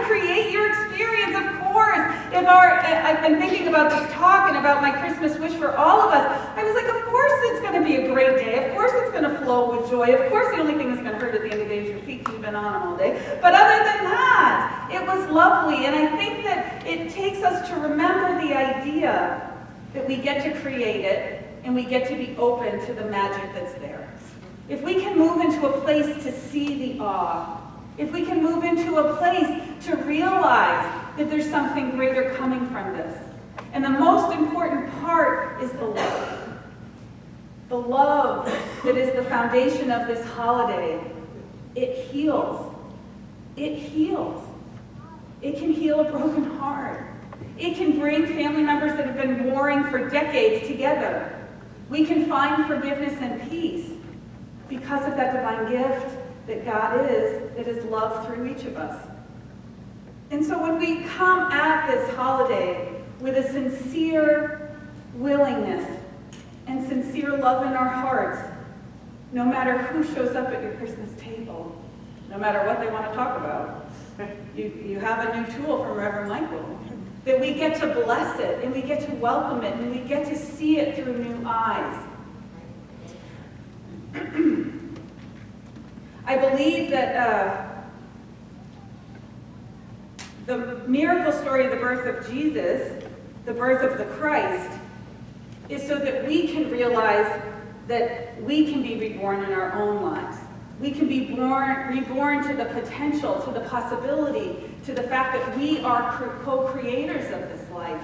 create your experience, of course. I've been thinking about this talk and about my Christmas wish for all of us. I was like, of course it's going to be a great day. Of course it's going to flow with joy. Of course the only thing that's going to hurt at the end of the day is your feet, because you've been on them all day. But other than that, it was lovely. And I think that it takes us to remember the idea that we get to create it and we get to be open to the magic that's there. If we can move into a place to see the awe, if we can move into a place to realize that there's something greater coming from this. And the most important part is the love. The love that is the foundation of this holiday. It heals. It heals. It can heal a broken heart. It can bring family members that have been warring for decades together. We can find forgiveness and peace because of that divine gift that God is, that is love through each of us. And so when we come at this holiday with a sincere willingness and sincere love in our hearts, no matter who shows up at your Christmas table, no matter what they want to talk about, you have a new tool from Reverend Michael, that we get to bless it, and we get to welcome it, and we get to see it through new eyes. I believe that the miracle story of the birth of Jesus, the birth of the Christ, is so that we can realize that we can be reborn in our own lives. We can be reborn to the potential, to the possibility, to the fact that we are co-creators of this life.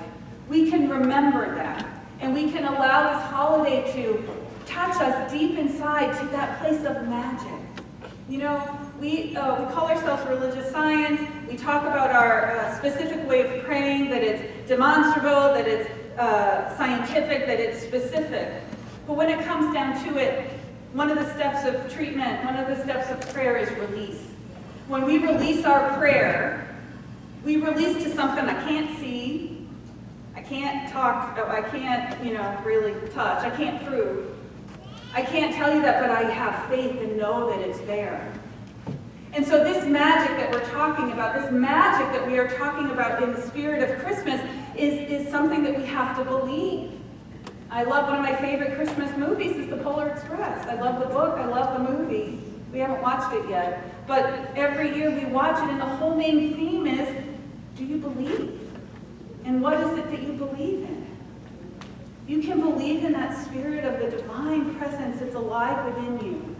We can remember that, and we can allow this holiday to touch us deep inside to that place of magic. You know, we call ourselves religious science. We talk about our specific way of praying, that it's demonstrable, that it's scientific, that it's specific. But when it comes down to it, one of the steps of treatment, one of the steps of prayer is release. When we release our prayer, we release to something I can't see, I can't talk, I can't, really touch, I can't prove. I can't tell you that, but I have faith and know that it's there. And so this magic that we're talking about, this magic that we are talking about in the spirit of Christmas is something that we have to believe. I love, one of my favorite Christmas movies is The Polar Express. I love the book, I love the movie. We haven't watched it yet. But every year we watch it, and the whole main theme is, do you believe? And what is it that you believe in? You can believe in that spirit of the divine presence that's alive within you.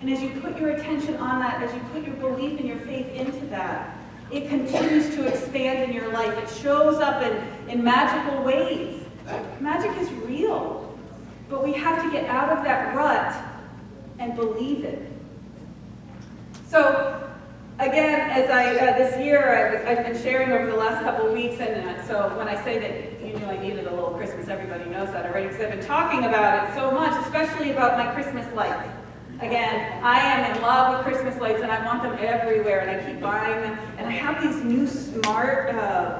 And as you put your attention on that, as you put your belief and your faith into that, it continues to expand in your life. It shows up in magical ways. Magic is real, but we have to get out of that rut and believe it. So, again, as this year, I've been sharing over the last couple of weeks, and so when I say that you knew I needed a little Christmas, everybody knows that already, because I've been talking about it so much, especially about my Christmas lights. Again, I am in love with Christmas lights, and I want them everywhere, and I keep buying them. And I have these new smart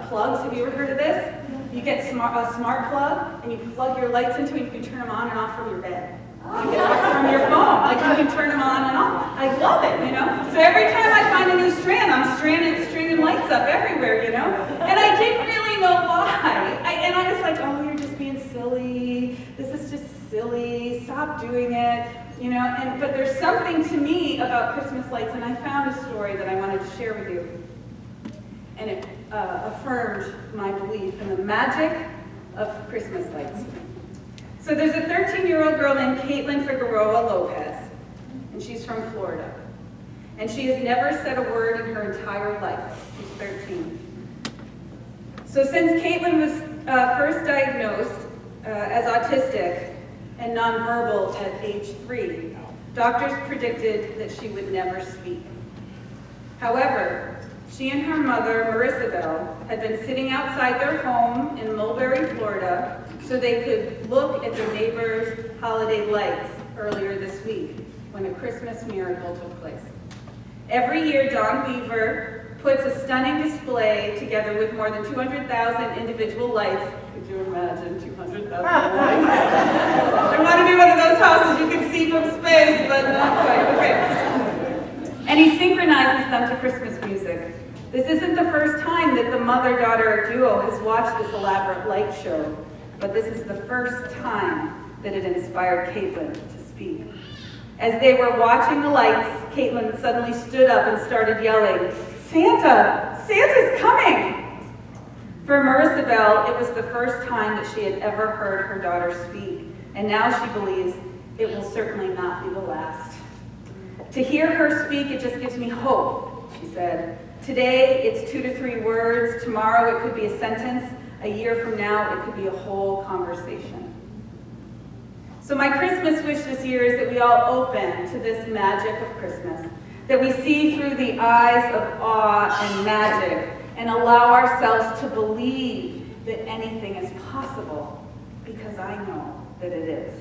plugs. Have you ever heard of this? You get a smart plug, and you plug your lights into it, you can turn them on and off from your bed. You get them from your phone. Like, you can turn them on and off. I love it, So every time I find a new strand, I'm stringing lights up everywhere, And I didn't really know why. And I was like, oh, you're just being silly. This is just silly. Stop doing it. But there's something to me about Christmas lights, and I found a story that I wanted to share with you. And it affirmed my belief in the magic of Christmas lights. So there's a 13-year-old girl named Caitlin Figueroa Lopez, and she's from Florida. And she has never said a word in her entire life. She's 13. So since Caitlin was first diagnosed as autistic and nonverbal at age 3, doctors predicted that she would never speak. However, she and her mother, Marissabel, had been sitting outside their home in Mulberry, Florida, so they could look at their neighbor's holiday lights earlier this week when a Christmas miracle took place. Every year, Dawn Weaver puts a stunning display together with more than 200,000 individual lights. Could you imagine 200,000 lights? I want to be one of those houses you can see from space, but not quite. Okay. And he synchronizes them to Christmas music. This isn't the first time that the mother-daughter duo has watched this elaborate light show, but this is the first time that it inspired Caitlin to speak. As they were watching the lights, Caitlin suddenly stood up and started yelling, "Santa! Santa's coming!" For Marissabel, it was the first time that she had ever heard her daughter speak, and now she believes it will certainly not be the last. To hear her speak, it just gives me hope, she said. Today, it's 2 to 3 words. Tomorrow, it could be a sentence. A year from now, it could be a whole conversation. So my Christmas wish this year is that we all open to this magic of Christmas, that we see through the eyes of awe and magic and allow ourselves to believe that anything is possible, because I know that it is.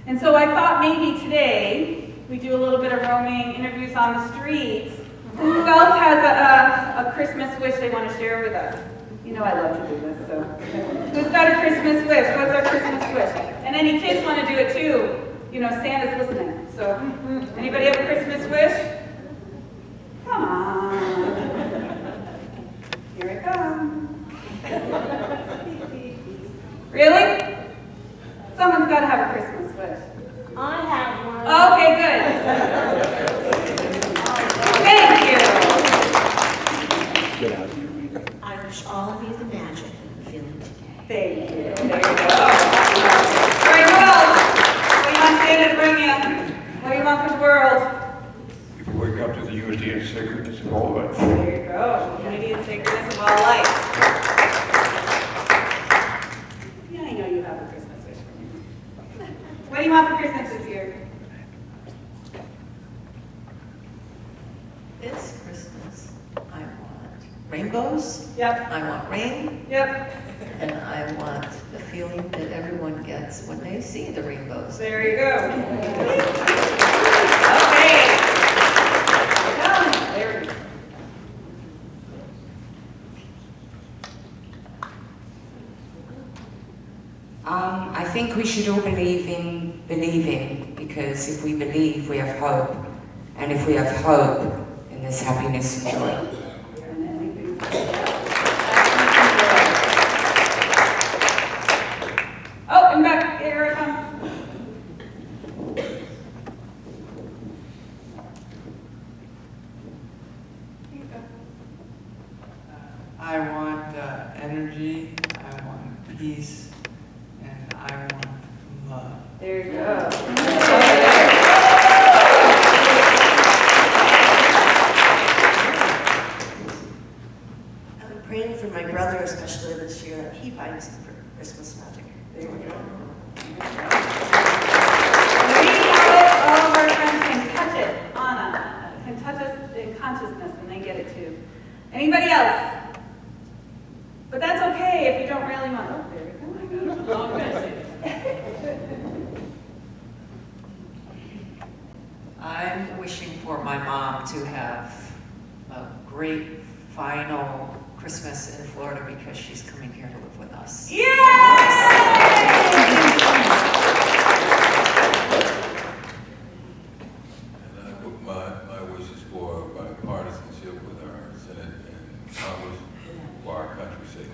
And so I thought maybe today we do a little bit of roaming interviews on the streets. Who else has a Christmas wish they want to share with us? I love to do this, so. Who's got a Christmas wish? What's our Christmas wish? And any kids want to do it too. Santa's listening. So, anybody have a Christmas wish? Come on. Here it comes. Really? Someone's got to have a Christmas wish. I have one. Okay, good. Thank you. Get out of here. I wish all of you the magic I'm feeling today. Thank you. There you go. All right, who else? What do you want Santa to bring you? What do you want for the world? You can wake up to the unity and sacredness of all life. There you go. Unity and sacredness of all life. Yeah, I know you have a Christmas wish for me. What do you want for Christmas this year? This Christmas, I want rainbows, Yep. I want rain, Yep. and I want the feeling that everyone gets when they see the rainbows. There you go. Okay. There we go. I think we should all believe in believing, because if we believe, we have hope. And if we have hope, then there's happiness and joy. Oh, and back, here it comes. I want energy, I want peace, and I want love. There you go. I'm praying for my brother, especially this year, that he finds the Christmas magic. There we go. All of our friends can touch it, Anna, can touch us in consciousness, and they get it too. Anybody else? But that's okay if you don't really want. Oh, there we go. Long message. I'm wishing for my mom to have a great final Christmas in Florida because she's coming here to live with us. Yay! My wishes for bipartisanship with our Senate and Congress for our country's sake.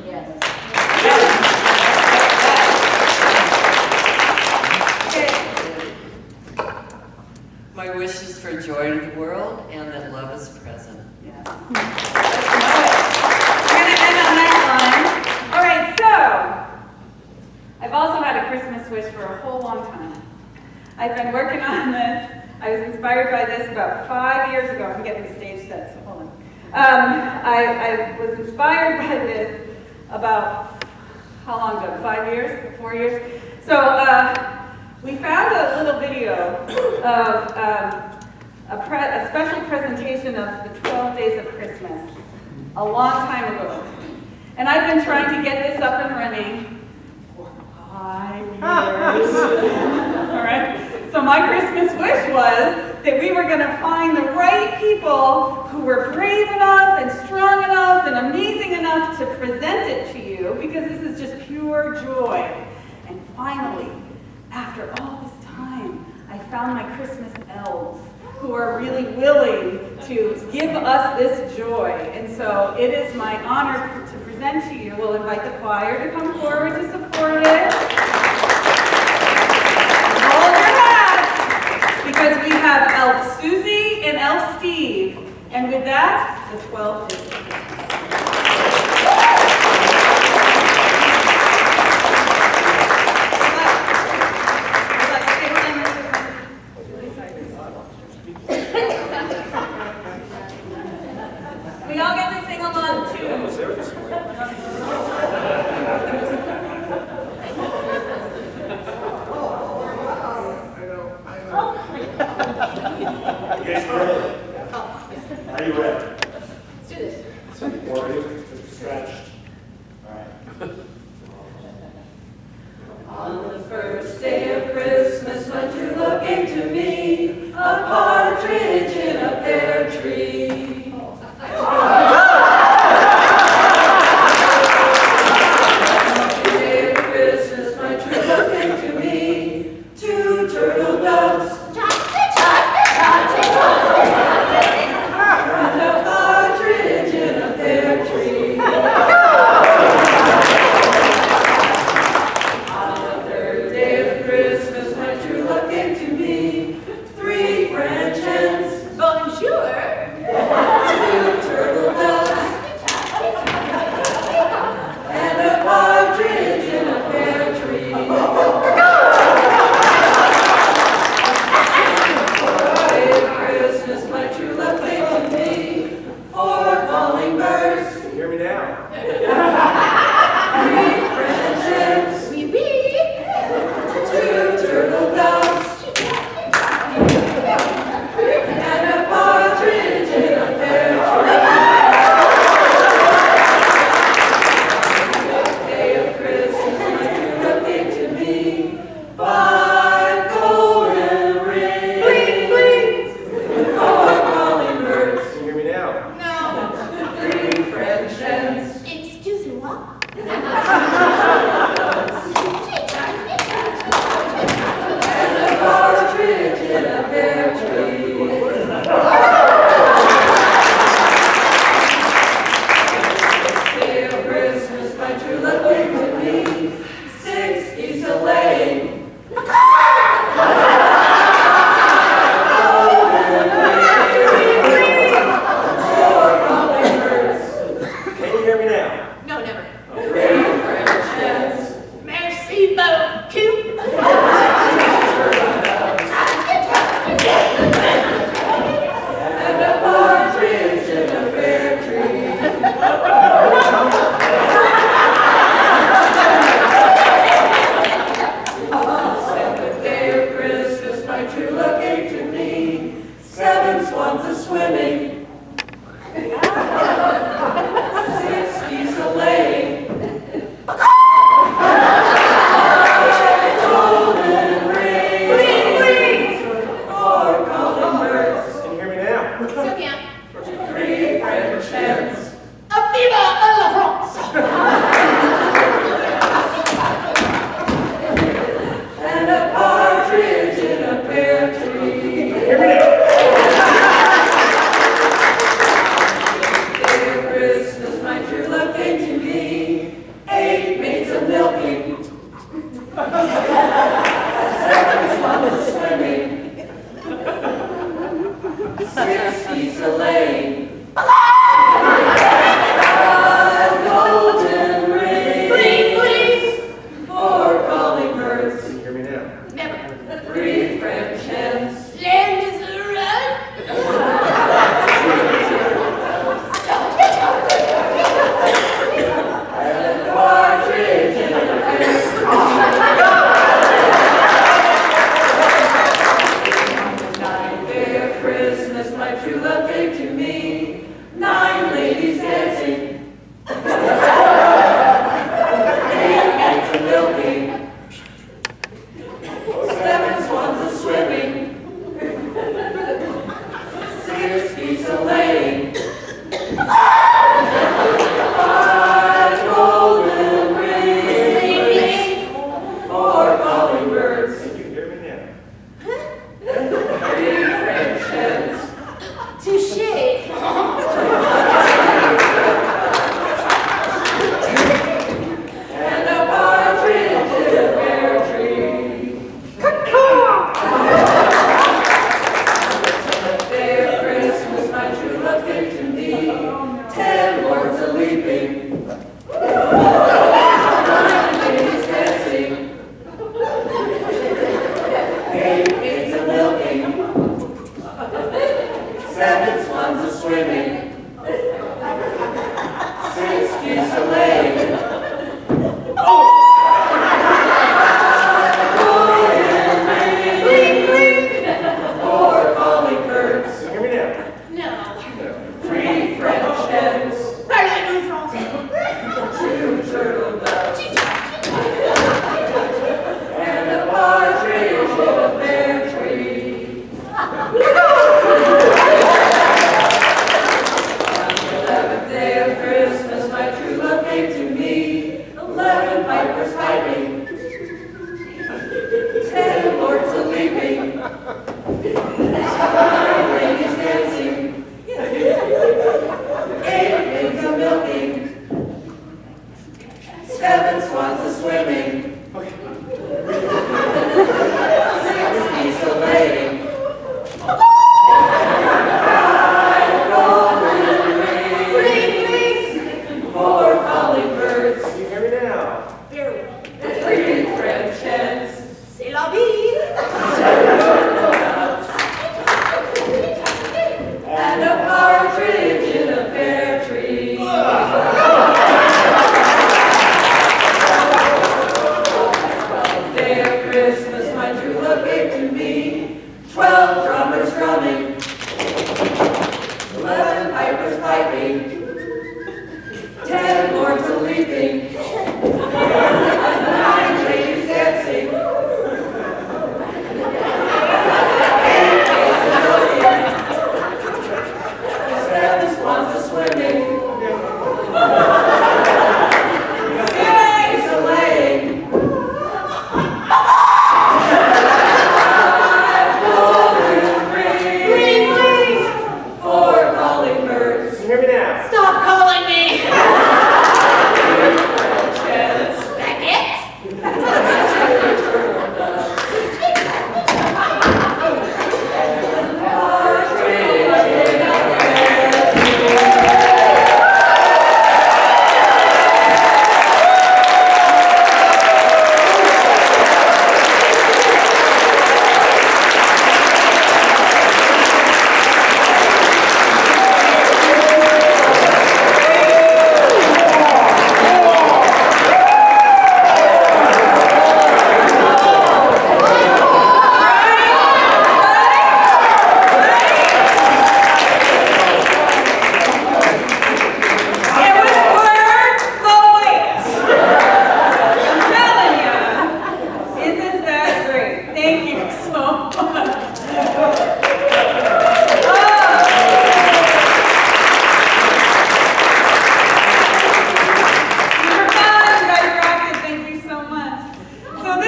Yes. My wish is for joy to the world and that love is present. Yes. We're going to end on that line. All right, so I've also had a Christmas wish for a whole long time. I've been working on this. I was inspired by this about 5 years ago. I'm getting the stage set, so hold on. I was inspired by this about, how long ago? 5 years? 4 years? So we found a little video of a special presentation of the 12 Days of Christmas a long time ago. And I've been trying to get this up and running for 5 years. All right? So my Christmas wish was that we were going to find the right people who were brave enough and strong enough and amazing enough to present it to you, because this is just pure joy. And finally, after all this time, I found my Christmas elves who are really willing to give us this joy. And so it is my honor to present to you. We'll invite the choir to come forward to support it. Hold your hats, because we have Elf Susie and Elf Steve. And with that, the 12 Days of Christmas. We all get to sing along too.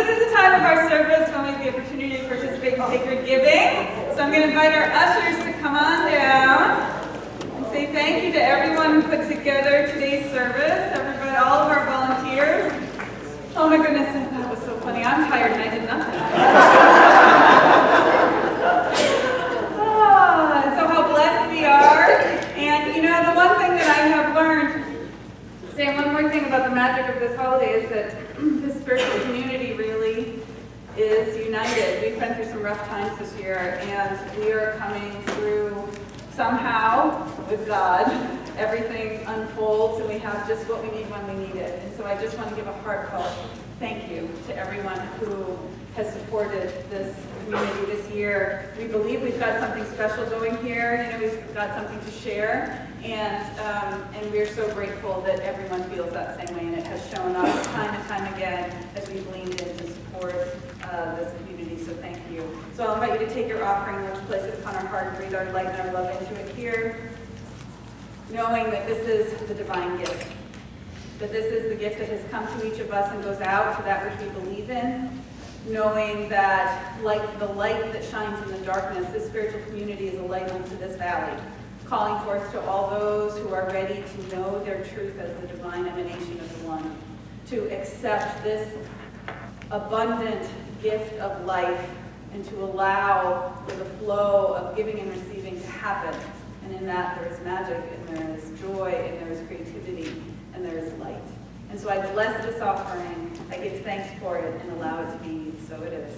this is the time of our service when we have the opportunity to participate in sacred giving. So I'm going to invite our ushers to come on down and say thank you to everyone who put together today's service, everybody, all of our volunteers. Oh my goodness, that was so funny. I'm tired and I did nothing. And so how blessed we are. And you know, the one thing that I have learned, saying one more thing about the magic of this holiday, is that the spiritual community really is united. We've been through some rough times this year, and we are coming through somehow with God. Everything unfolds, and we have just what we need when we need it. And so I just want to give a heartfelt thank you to everyone who has supported this community this year. We believe we've got something special going here. You know, we've got something to share, and we're so grateful that everyone feels that same way, and it has shown up time and time again as we've leaned in to support this community. So thank you. So I'll invite you to take your offering, let's place it upon our heart, and breathe our light and our love into it here, knowing that this is the divine gift, that this is the gift that has come to each of us and goes out to that which we believe in, knowing that like the light that shines in the darkness, this spiritual community is a light unto this valley, calling forth to all those who are ready to know their truth as the divine emanation of the One, to accept this abundant gift of life and to allow for the flow of giving and receiving to happen. And in that there is magic, and there is joy, and there is creativity, and there is light. And so I bless this offering, I give thanks for it, and allow it to be so it is.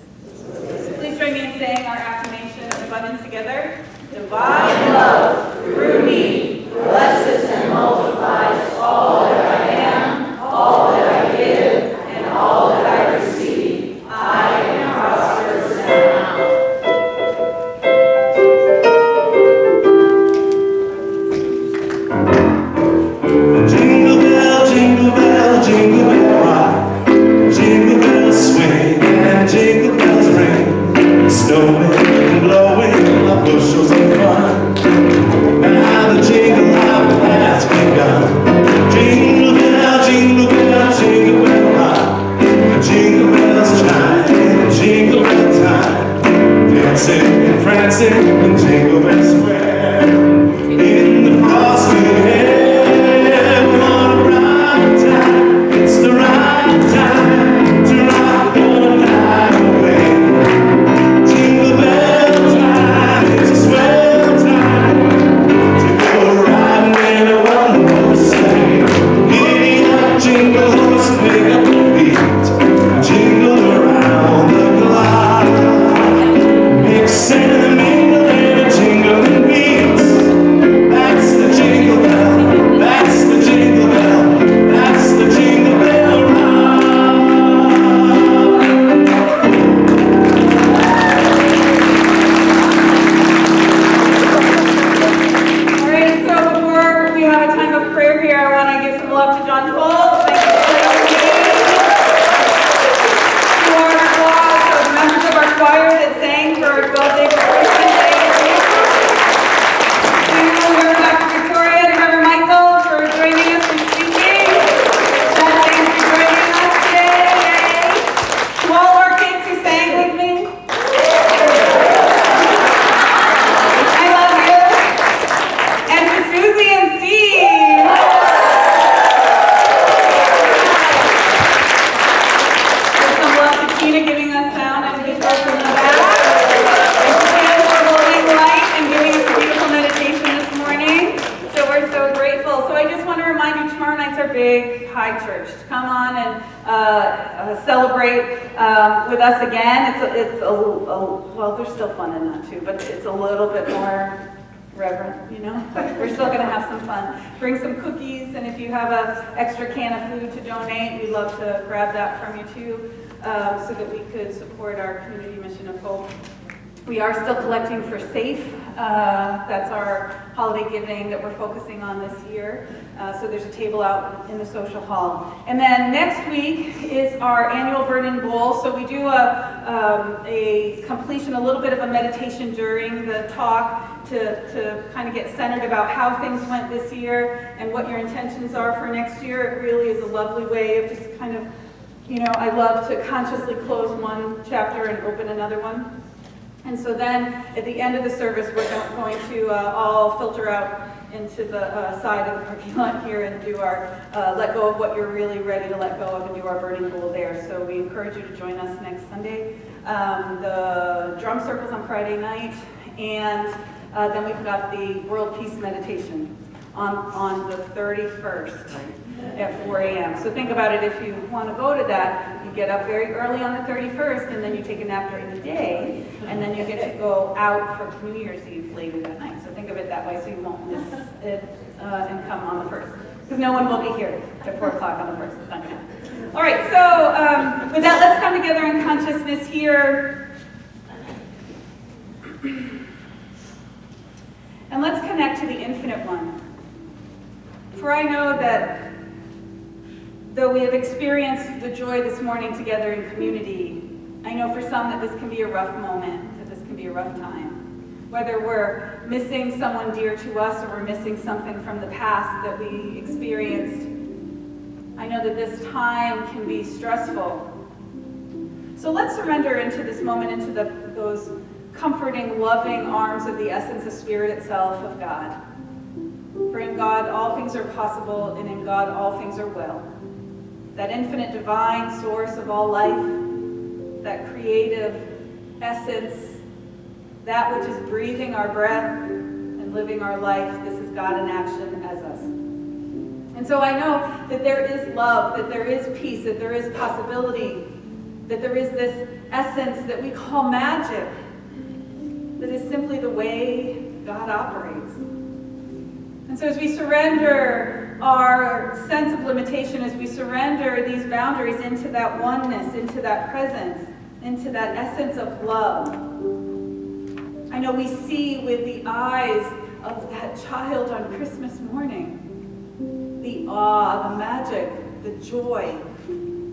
Please join me in saying our affirmation of abundance together. Divine love through me blesses and multiplies all that I am, all that I give, and all that I receive. I am prosperous now. Jingle bell, jingle bell, jingle bell rock. Jingle bells swing and jingle bells ring. Snowing and blowing up bushels of fun. Now the jingle hop has begun. Jingle bell, jingle bell, jingle bell rock. Jingle bells chime, jingle bell time. Dancing and prancing in Jingle Bell Square. In the frosty air, we're on a right time. It's the right time to rock the night away. Jingle bell time is a swell time to go riding in a one-horse sleigh. Giddy up, jingle horse, pick up the beat. Jingle around the clock. Mix and mingle and a jingling beats. That's the jingle bell, that's the jingle bell, that's the jingle bell rock. All right, so before we have a time of prayer here, I want to give some love to John Fold. Thank you for that. To our applause, to the members of our choir that sang for 12 Days of Christmas. To Reverend Dr. Victoria, to Reverend Michael for joining us and speaking. Chad, thanks for joining us today. Yay. To all of our kids who sang with me. I love you. And to Susie and Steve. Give some love to Tina giving us sound and visuals from the back. And to Tina for holding light and giving us a beautiful meditation this morning. So we're so grateful. So I just want to remind you, tomorrow night's our big high church. Come on and celebrate with us again. Well, there's still fun in that too, but it's a little bit more reverent, you know? But we're still going to have some fun. Bring some cookies, and if you have an extra can of food to donate, we'd love to grab that from you too, so that we could support our community mission of hope. We are still collecting for SAFE. That's our holiday giving that we're focusing on this year. So there's a table out in the social hall. And then next week is our annual Burn-In Bowl. So we do a completion, a little bit of a meditation during the talk to kind of get centered about how things went this year and what your intentions are for next year. It really is a lovely way of just kind of I love to consciously close one chapter and open another one. And so then, at the end of the service, we're going to all filter out into the side of the parking lot here and do our let go of what you're really ready to let go of and do our burning bowl there. So we encourage you to join us next Sunday. The drum circle's on Friday night, and then we've got the World Peace Meditation on the 31st at 4 a.m. So think about it, if you want to go to that, you get up very early on the 31st, and then you take a nap during the day, and then you get to go out for New Year's Eve later that night. So think of it that way so you won't miss it and come on the 1st. Because no one will be here at 4 o'clock on the 1st. It's not going to happen. All right, so with that, let's come together in consciousness here. And let's connect to the Infinite One. For I know that though we have experienced the joy this morning together in community, I know for some that this can be a rough moment, that this can be a rough time. Whether we're missing someone dear to us or we're missing something from the past that we experienced, I know that this time can be stressful. So let's surrender into this moment, into those comforting, loving arms of the essence of Spirit itself of God. For in God all things are possible, and in God all things are well. That infinite divine source of all life, that creative essence, that which is breathing our breath and living our life, this is God in action as us. And so I know that there is love, that there is peace, that there is possibility, that there is this essence that we call magic, that is simply the way God operates. And so as we surrender our sense of limitation, as we surrender these boundaries into that oneness, into that presence, into that essence of love, I know we see with the eyes of that child on Christmas morning, the awe, the magic, the joy.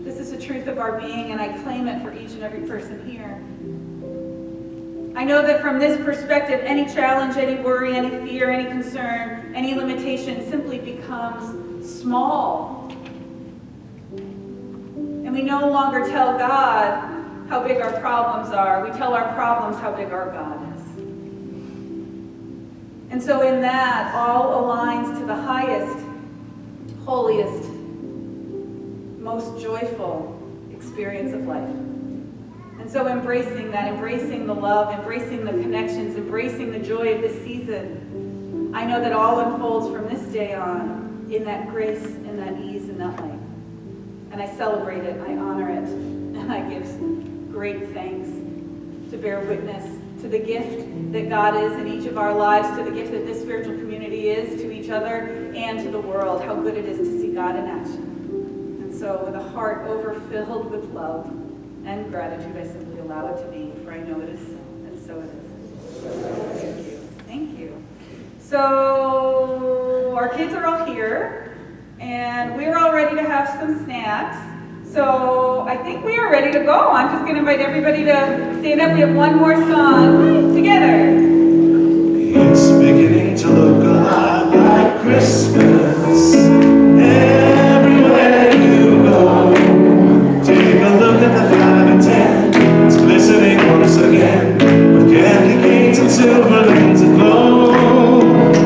This is the truth of our being, and I claim it for each and every person here. I know that from this perspective, any challenge, any worry, any fear, any concern, any limitation simply becomes small. And we no longer tell God how big our problems are. We tell our problems how big our God is. And so in that, all aligns to the highest, holiest, most joyful experience of life. And so embracing that, embracing the love, embracing the connections, embracing the joy of this season, I know that all unfolds from this day on in that grace and that ease and that light. And I celebrate it, I honor it, and I give great thanks to bear witness to the gift that God is in each of our lives, to the gift that this spiritual community is to each other and to the world, how good it is to see God in action. And so with a heart overfilled with love and gratitude, I simply allow it to be, for I know it is so, and so it is. Thank you. Thank you. So our kids are all here, and we're all ready to have some snacks. So I think we are ready to go. I'm just going to invite everybody to stand up. We have one more song together. It's beginning to look a lot like Christmas everywhere you go. Take a look at the 5 and 10. It's glistening once again with candy canes and silver lanes aglow.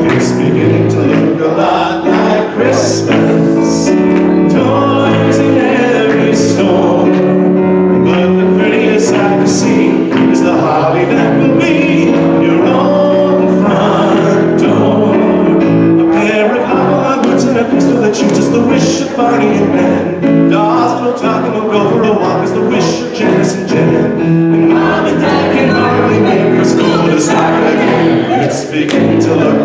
It's beginning to look a lot like Christmas. Toys in every store. But the prettiest sight to see is the holly that will be your own front door. A pair of hobble boots and a pistol that shoots is the wish of Barney and Ben. Dolls will talk and we'll go for a walk is the wish of Janice and Jen. And Mom and Dad can hardly wait for school to start again. It's beginning to look